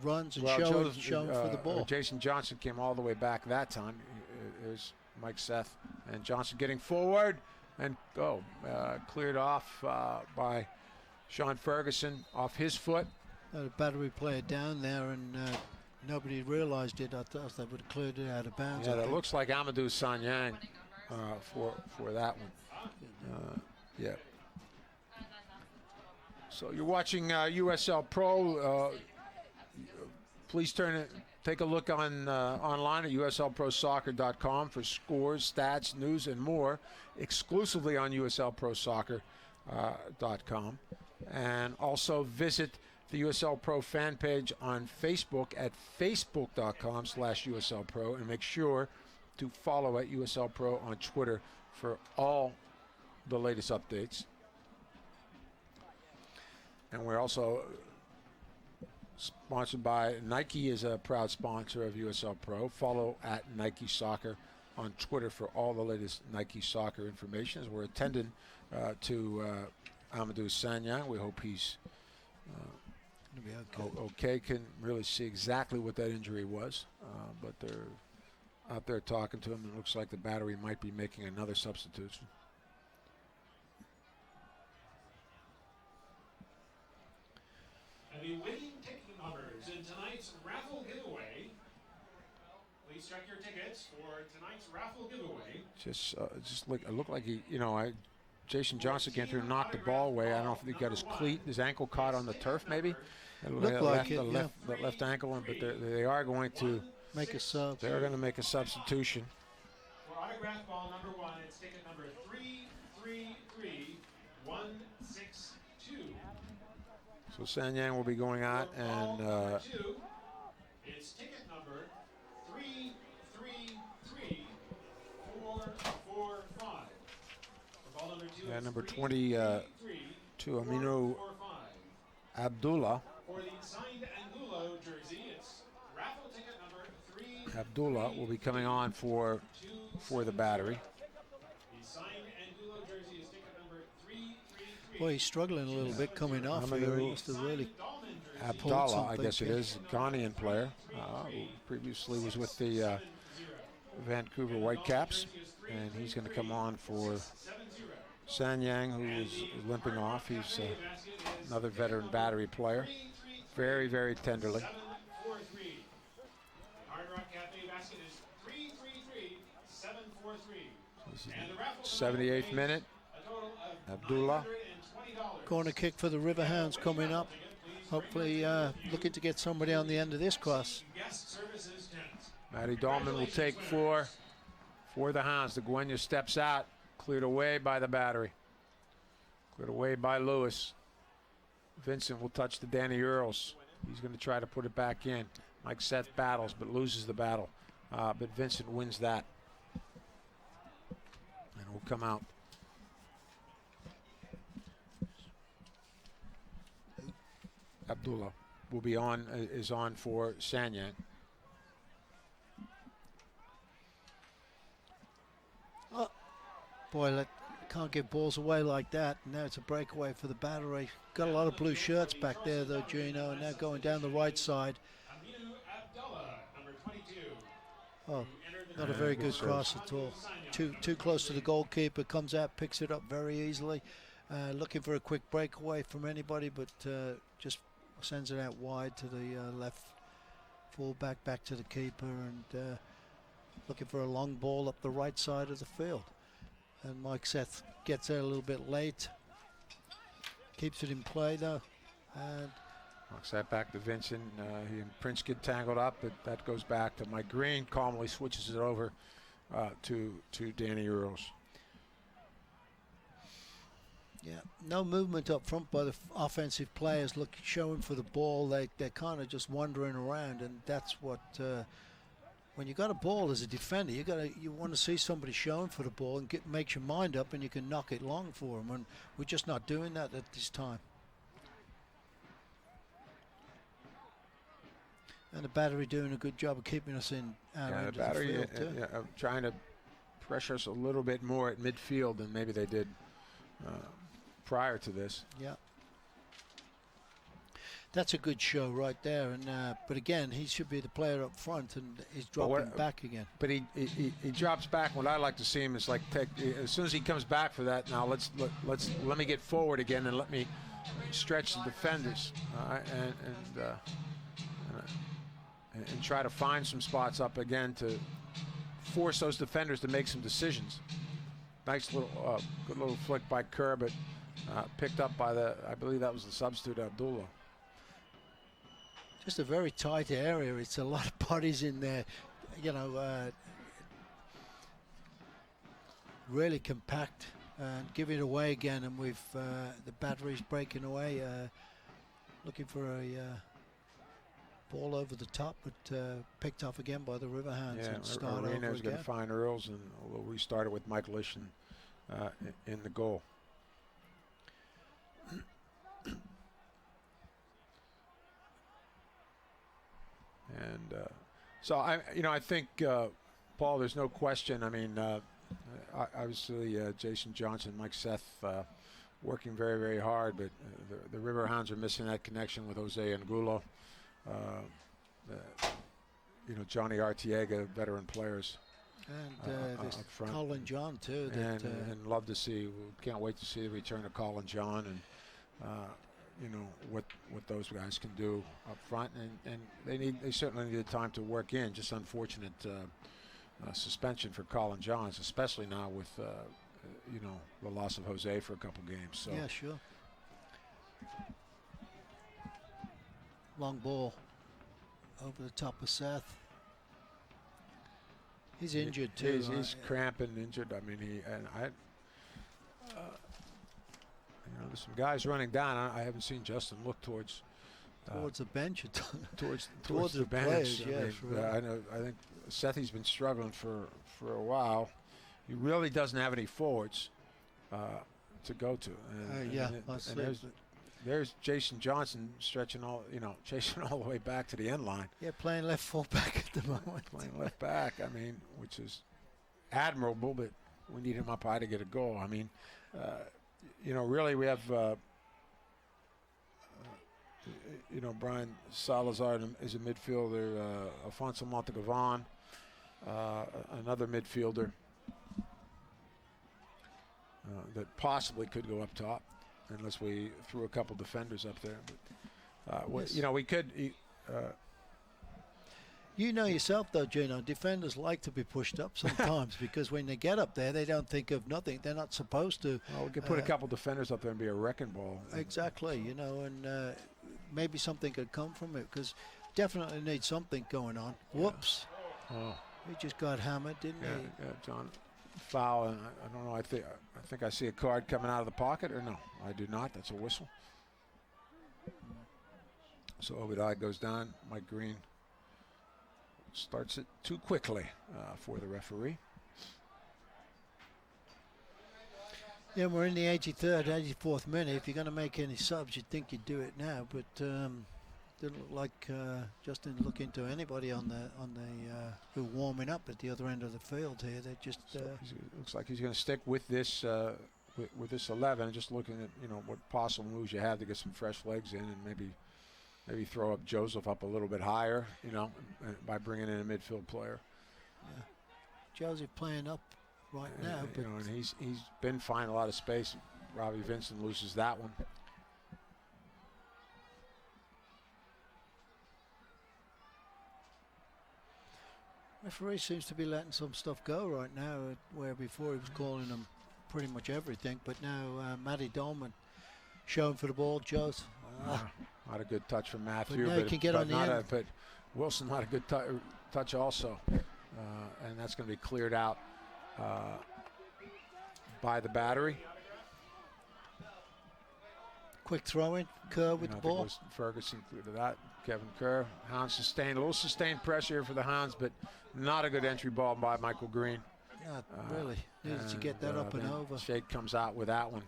runs and showing for the ball. Jason Johnson came all the way back that time. There's Mike Seth and Johnson getting forward and cleared off by Sean Ferguson off his foot. A battery player down there, and nobody realized it. I thought they would have cleared it out of bounds. Yeah, that looks like Amadou Sanyang for that one. So you're watching USL Pro. Please take a look online at uslprosoccer.com for scores, stats, news, and more, exclusively on uslprosoccer.com. And also visit the USL Pro fan page on Facebook at facebook.com/USL and make sure to follow at USL Pro on Twitter for all the latest updates. And we're also sponsored by Nike, is a proud sponsor of USL Pro. Follow at Nike Soccer on Twitter for all the latest Nike Soccer information. As we're attending to Amadou Sanyang. We hope he's okay. Can really see exactly what that injury was, but they're out there talking to him, and it looks like the battery might be making another substitution. And the winning ticket numbers in tonight's raffle giveaway. Please check your tickets for tonight's raffle giveaway. It looked like Jason Johnson came through and knocked the ball away. I don't know if he got his cleat, his ankle caught on the turf, maybe. Looked like the left ankle, but they are going to make a sub. They're going to make a substitution. For autograph ball number 1, it's ticket number 333162. So Sanyang will be going out, and it's ticket number 333445. For ball number 2, number 22, Aminu Abdullah. For the signed Angulo jersey, it's raffle ticket number 3. Abdullah will be coming on for the battery. The signed Angulo jersey is ticket number 333. Boy, he's struggling a little bit coming off here. He must have really Abdullah, I guess it is, Ghanaian player, who previously was with the Vancouver Whitecaps, and he's going to come on for Sanyang, who is limping off. He's another veteran battery player. Very, very tenderly. 743. The Hard Rock Cafe basket is 333743. This is the 78th minute. Abdullah. Corner kick for the Riverhounds coming up. Hopefully looking to get somebody on the end of this cross. Matty Dahlman will take for the Hounds. The Guenya steps out. Cleared away by the battery. Cleared away by Lewis. Vincent will touch to Danny Earls. He's going to try to put it back in. Mike Seth battles but loses the battle. But Vincent wins that. And will come out. Abdullah will be on, is on for Sanyang. Boy, can't give balls away like that. Now it's a breakaway for the battery. Got a lot of blue shirts back there, though, Gino. And now going down the right side. Oh, not a very good cross at all. Too close to the goalkeeper. Comes out, picks it up very easily. Looking for a quick breakaway from anybody, but just sends it out wide to the left fullback, back to the keeper, and looking for a long ball up the right side of the field. And Mike Seth gets there a little bit late. Keeps it in play though, and knocks that back to Vincent. He and Prince get tangled up, but that goes back to Mike Green. Calmly switches it over to Danny Earls. Yeah, no movement up front by the offensive players showing for the ball. They're kind of just wandering around, and that's what when you got a ball as a defender, you want to see somebody showing for the ball and makes your mind up, and you can knock it long for them. And we're just not doing that at this time. And the battery doing a good job of keeping us in our end of the field too. Trying to pressure us a little bit more at midfield than maybe they did prior to this. Yeah, that's a good show right there. And but again, he should be the player up front, and he's dropping back again. But he drops back. What I like to see him is like as soon as he comes back for that. Now let me get forward again and let me stretch the defenders and try to find some spots up again to force those defenders to make some decisions. Nice little good little flick by Kerr, but picked up by I believe that was the substitute Abdullah. Just a very tight area. It's a lot of bodies in there, really compact, and give it away again. And we've the battery's breaking away, looking for a ball over the top, but picked off again by the Riverhounds. Yeah, and start over Arena's going again. to find Earls, and we'll restart it with Mike Lish in the goal. And so I think Paul, there's no question. I mean, obviously Jason Johnson, Mike Seth, working very, very hard, but the Riverhounds are missing that connection with Jose Angulo. Johnny Artiega, veteran players. And there's up front. Colin John too. And love to see. We can't wait to see the return of Colin John and what those guys can do up front. And they certainly need the time to work in. Just unfortunate suspension for Colin Johns, especially now with the loss of Jose for a couple games. So yeah, sure. Long ball over the top of Seth. He's injured too. He's cramping, injured. I mean, there's some guys running down. I haven't seen Justin look towards the bench. towards the bench. Players, I know. I think Sethy's been struggling for a while. He really doesn't have any forwards to go to. There's Jason Johnson stretching chasing all the way back to the end line. Yeah, playing left fullback at the moment. Playing left back, I mean, which is admirable, but we need him up high to get a goal. I mean, really we have, Brian Salazar is a midfielder, Alfonso Montagavan, another midfielder that possibly could go up top, unless we threw a couple defenders up there. But we could. Yourself though, Gino, defenders like to be pushed up sometimes because when they get up there, they don't think of nothing. They're not supposed to. Well, we could put a couple defenders up there and be a wrecking ball. Exactly, and maybe something could come from it because definitely need something going on. Yeah. Whoops! Oh. He just got hammered, didn't he? Yeah, John. Foul, and I don't know. I think I see a card coming out of the pocket, or no? I do not. That's a whistle. So Obadiah goes down. Mike Green starts it too quickly for the referee. Yeah, we're in the 83rd, 84th minute. If you're going to make any subs, you'd think you'd do it now, but didn't look like Justin look into anybody on the who are warming up at the other end of the field here. They just looks like he's going to stick with this with this 11, just looking at what possible moves you have to get some fresh legs in, and maybe throw up Joseph up a little bit higher, by bringing in a midfield player. Yeah, Joseph playing up right now, but and he's been finding a lot of space. Robbie Vincent loses that one. Referee seems to be letting some stuff go right now, where before he was calling them pretty much everything. But now Matty Dolman showing for the ball, Joes. Not a good touch from Matthew, But now he can get on the end. But Wilson not a good touch also, and that's going to be cleared out by the battery. Quick throw in, Kerr with the I think ball. it was Ferguson to that. Kevin Kerr. Hounds sustained a little sustained pressure here for the Hounds, but not a good entry ball by Michael Green. Not really. Needed to get that up and then over. Shake comes out with that one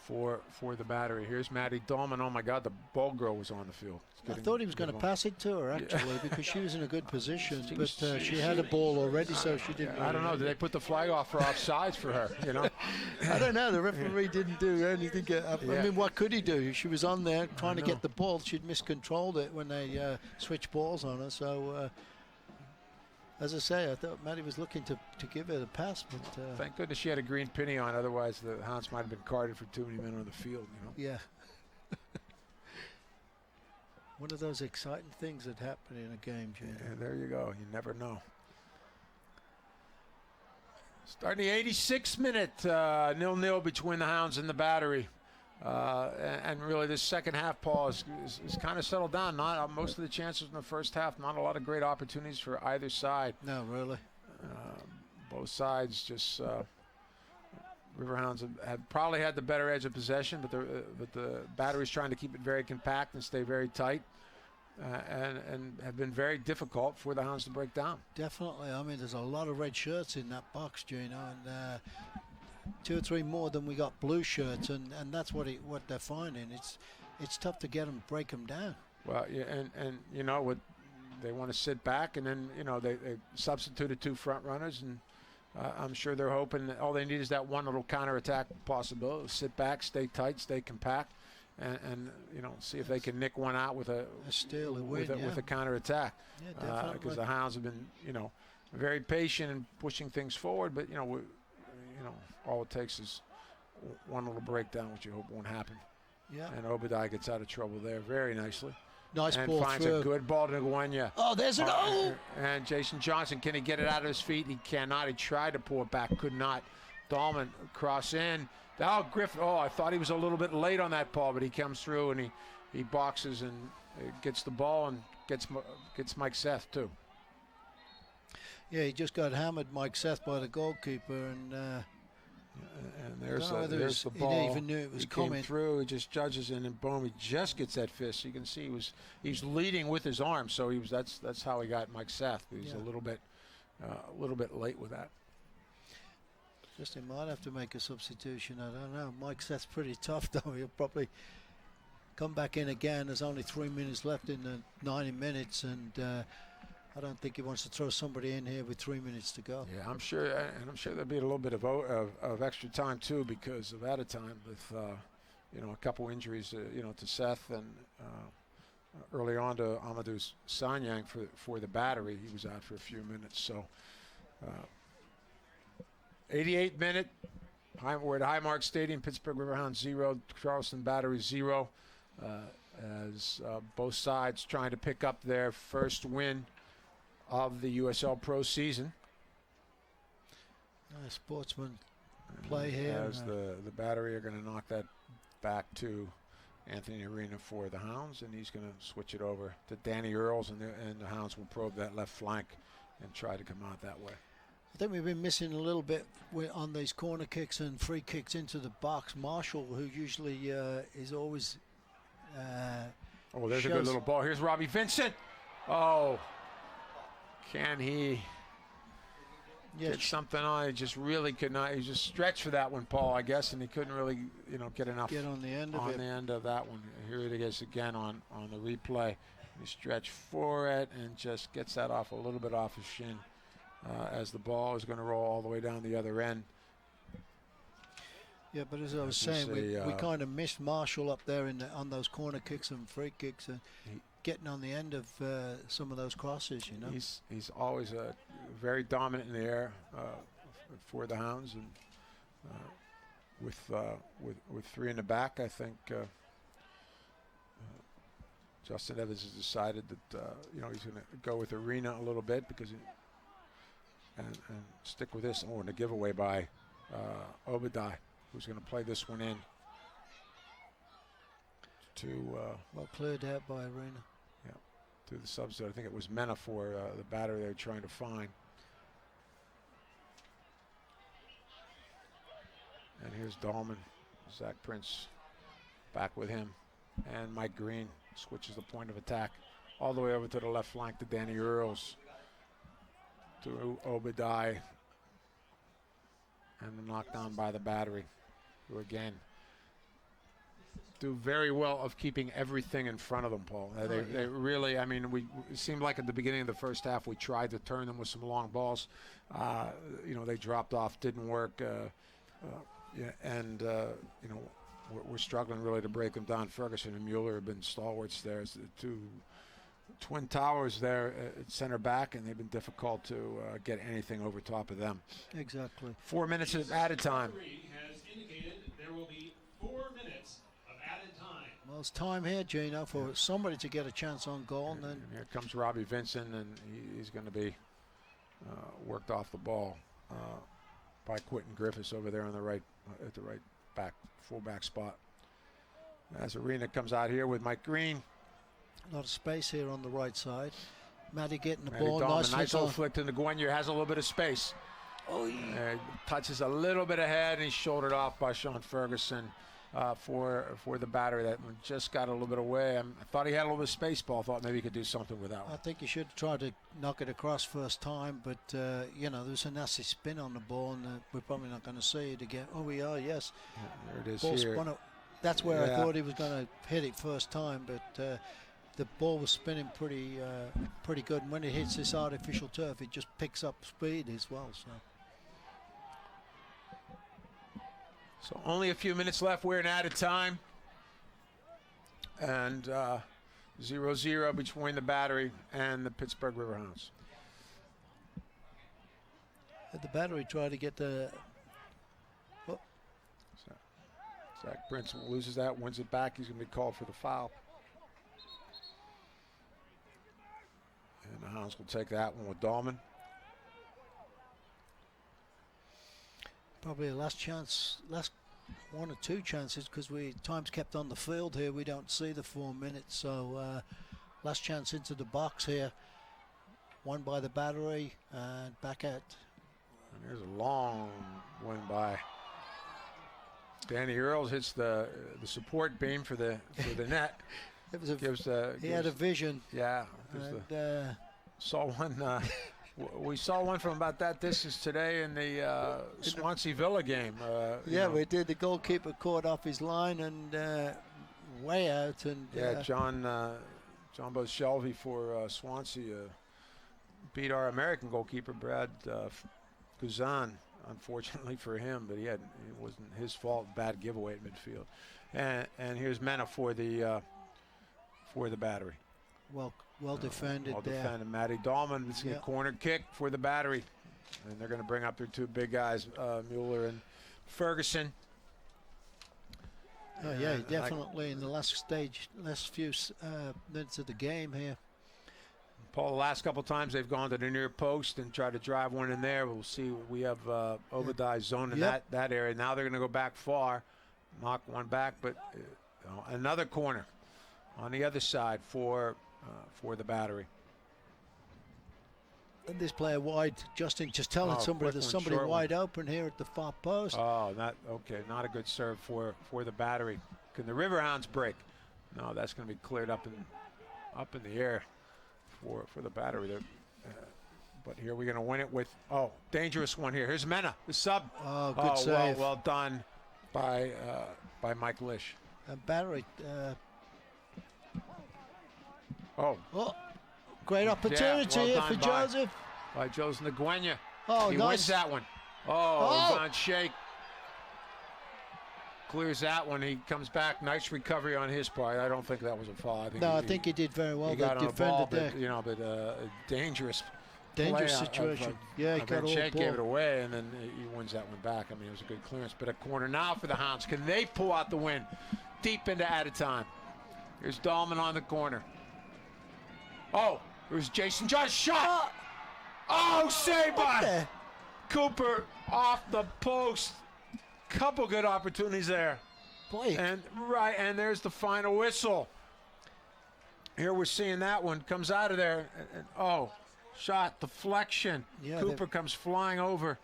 for the battery. Here's Matty Dolman. Oh my God, the ball girl was on the field. I thought he was going to pass it to her actually because she was in a good position, but she had a she- ball already, so she didn't. I don't know. Did they put the flag off for offsides for her? You know. I don't know. The referee didn't do anything. I mean, what could he do? She was on there trying to get the ball. She'd miscontrolled it when they switched balls on her. So, as I say, I thought Matty was looking to give her the pass, but Thank goodness she had a green penny on. Otherwise, the Hounds might have been carded for too many men on the field. You know. yeah. One of those exciting things that happen in a game, Jim. Yeah, there you go. You never know. Starting the 86th minute, 0-0 between the Hounds and the battery. And really this second half, Paul, is kind of settled down. Not most of the chances in the first half, not a lot of great opportunities for either side. No, really. Both sides just Riverhounds have probably had the better edge of possession, but the battery's trying to keep it very compact and stay very tight, and have been very difficult for the Hounds to break down. Definitely. I mean, there's a lot of red shirts in that box, Gino, and 2 or 3 more than we got blue shirts, and that's what they're finding. It's tough to get them, break them down. Well, yeah, and you know what, they want to sit back, and then they substituted 2 front runners, and I'm sure they're hoping that all they need is that one little counterattack possibility. Sit back, stay tight, stay compact, and see if they can nick one out with a steal, with a counterattack. Yeah, definitely. Because the Hounds have been very patient in pushing things forward, but all it takes is one little breakdown, which you hope won't happen. Yeah. And Obadiah gets out of trouble there very nicely. Nice and ball finds through. a good ball to Nguyen. Oh, there's an And Jason Johnson, can he get it out of his feet? He cannot. He tried to pull it back, could not. Dolman cross in. Oh, Griffin. Oh, I thought he was a little bit late on that ball, but he comes through and he boxes and gets the ball and gets Mike Seth too. Yeah, he just got hammered, Mike Seth, by the goalkeeper, and there's the he ball. didn't even knew it was he coming. Came through. He just judges in, and boom, he just gets that fist. You can see he's leading with his arm, so that's how he got Mike Seth. He's a little bit late with that. Just he might have to make a substitution. I don't know. Mike Seth's pretty tough, though. He'll probably come back in again. There's only 3 minutes left in the 90 minutes, and I don't think he wants to throw somebody in here with 3 minutes to go. Yeah, I'm sure there'll be a little bit of extra time too because of added time with a couple injuries to Seth and early on to Amadou Sanyang for the battery. He was out for a few minutes. So 88th minute. We're at Highmark Stadium. Pittsburgh Riverhounds 0, Charleston Battery 0. As both sides trying to pick up their first win of the USL Pro season. Nice sportsman play here. As the battery are going to knock that back to Anthony Arena for the Hounds, and he's going to switch it over to Danny Earls, and the Hounds will probe that left flank and try to come out that way. I think we've been missing a little bit on these corner kicks and free kicks into the box. Marshall, who usually is always there's a good little ball. Here's Robbie Vincent. Oh, can he get something on? He just really could not. He just stretched for that one, Paul, I guess, and he couldn't really, get enough. Get on the end of it. On the end of that one. Here it is again on the replay. He stretched for it and just gets that off a little bit off his shin as the ball is going to roll all the way down the other end. Yeah, but as I was saying, we kind of missed Marshall up there on those corner kicks and free kicks and getting on the end of some of those crosses, He's always very dominant in the air for the Hounds, and with 3 in the back, I think Justin Evans has decided that he's going to go with Arena a little bit because and stick with this. Oh, and a giveaway by Obadiah, who's going to play this one in to well cleared out by Arena. to the substitute. I think it was Mena for the batter they were trying to find. And here's Dahlman, Zach Prince back with him, and Mike Green switches the point of attack all the way over to the left flank to Danny Earls, to Obadiah, and the knockdown by the battery, who again do very well of keeping everything in front of them, Paul. They really, I mean, it seemed like at the beginning of the first half we tried to turn them with some long balls. You know, they dropped off, didn't work, you know, we're struggling really to break them down. Ferguson and Mueller have been stalwarts there. It's the two twin towers there at center back, and they've been difficult to get anything over top of them. Exactly. 4 minutes at a time. Has indicated there will be 4 minutes of added time. Well, it's time here, Gino, for somebody to get a chance on goal. And then And here comes Robbie Vincent, and he's going to be worked off the ball by Quentin Griffiths over there on the right, at the right back, fullback spot. As Arena comes out here with Mike Green. a lot of space here on the right side. Matty getting the Matty ball Dahlman, nicely. nice little flick to Nguyen. Has a little bit of space. Oh, yeah. Touches a little bit ahead, and he's shouldered off by Sean Ferguson for the batter. That one just got a little bit away. I thought he had a little bit of space, Paul. Thought maybe he could do something with that one. I think he should try to knock it across first time, but you know, there's a nasty spin on the ball, and we're probably not going to see it again. Oh, we are, yes. Yeah, there it is Ball here. spun up. That's where I Yeah. thought he was going to hit it first time, but the ball was spinning pretty good. And when it hits this artificial turf, it just picks up speed as well. So only a few minutes left. We're in added time. And 0-0 between the battery and the Pittsburgh Riverhounds. The battery tried to get the. Oh, Zach Prince loses that, wins it back. He's going to be called for the foul. And the Hounds will take that one with Dahlman. probably a last chance, last 1 or 2 chances, because time's kept on the field here. We don't see the 4 minutes, so last chance into the box here. Won by the battery and back at. And there's a long one by Danny Earls, hits the support beam for the net. It was he had a vision. Yeah. And, saw one. We saw one from about that distance today in the Swansea Villa game. Yeah, we did. The goalkeeper caught off his line and way out. And John Boshelvey for Swansea beat our American goalkeeper Brad Guzan. Unfortunately for him, but it wasn't his fault. Bad giveaway at midfield. And here's Mena for the battery. Well defended there. Well defended. Matty Dahlman. It's a corner kick for the battery. And they're going to bring up their 2 big guys, Mueller and Ferguson. Oh, yeah, definitely in the last few minutes of the game here. Paul, the last couple times they've gone to the near post and tried to drive one in there. We'll see. We have Obadiah zone in that area. Now they're going to go back far, knock one back, but another corner on the other side for the battery. And this player wide, Justin just telling somebody there's somebody wide open here at the far post. Oh, not a good serve for the battery. Can the Riverhounds break? No, that's going to be cleared up in the air for the battery. But here we're going to win it with dangerous one here. Here's Mena, the sub. Oh, good save. Well done by Mike Lish. And battery. Oh, great opportunity here for Joseph. By Joseph Nguyen. Oh, he nice. wins that one. Von Shake clears that one. He comes back. Nice recovery on his part. I don't think that was a foul. I think he did very well. He got on the ball, there. but a dangerous situation. He got all Shake the gave ball. it away, and then he wins that one back. I mean, it was a good clearance. But a corner now for the Hounds. Can they pull out the win? Deep into added time. Here's Dahlman on the corner. Oh, there's Jason John's shot. Oh, saved by There. Cooper off the post. Couple good opportunities there. Boy, And there's the final whistle. Here we're seeing that one comes out of there. And shot deflection. Yeah, Cooper comes flying over.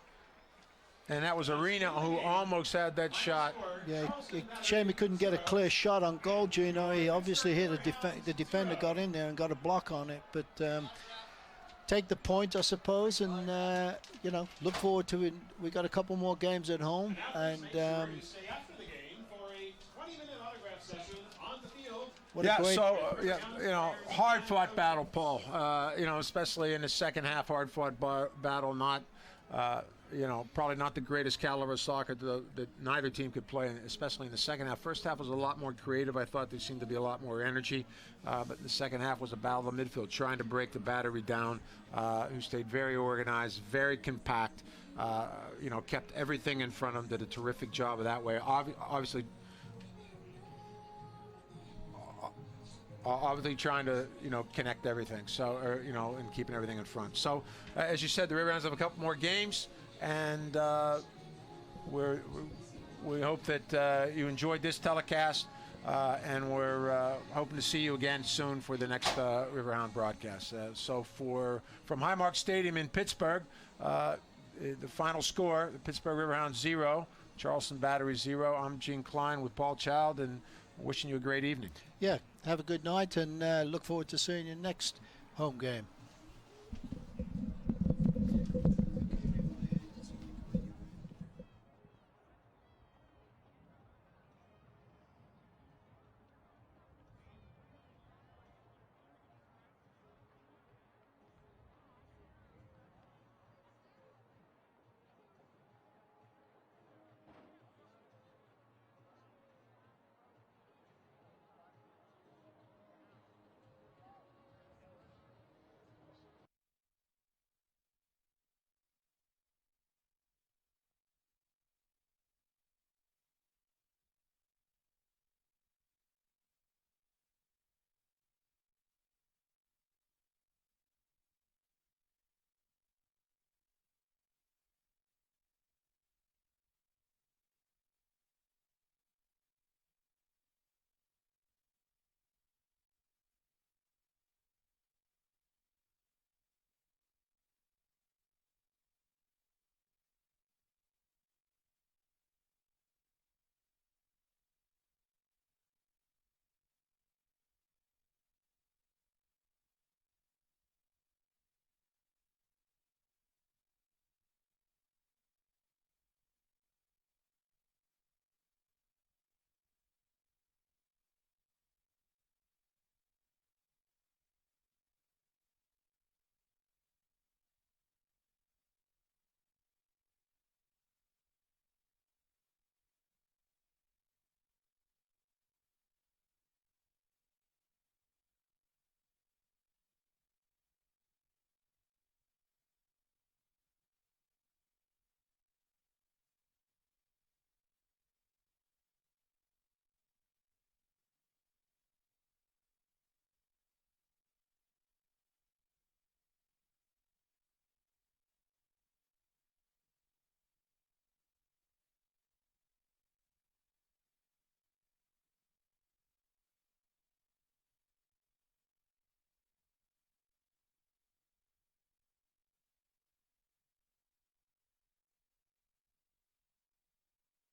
And that was Arena who almost had that shot. yeah, shame he couldn't get a clear shot on goal, Gino. He obviously hit the defender got in there and got a block on it. But take the point, I suppose, and look forward to it. We got a couple more games at home, and Stay after the game for a 20-minute autograph session on the field. what a great. Hard-fought battle, Paul. Especially in the second half, hard-fought battle. Not, probably not the greatest caliber of soccer that neither team could play, especially in the second half. First half was a lot more creative. I thought there seemed to be a lot more energy, but the second half was a battle of the midfield, trying to break the battery down. Who stayed very organized, very compact. Kept everything in front of them. Did a terrific job of that way. Obviously trying to connect everything, and keeping everything in front. So as you said, the Riverhounds have a couple more games, and we hope that you enjoyed this telecast, and we're hoping to see you again soon for the next Riverhound broadcast. From Highmark Stadium in Pittsburgh, the final score: the Pittsburgh Riverhounds 0, Charleston Battery 0. I'm Gene Klein with Paul Child, and wishing you a great evening. Yeah, have a good night, and look forward to seeing you next home game.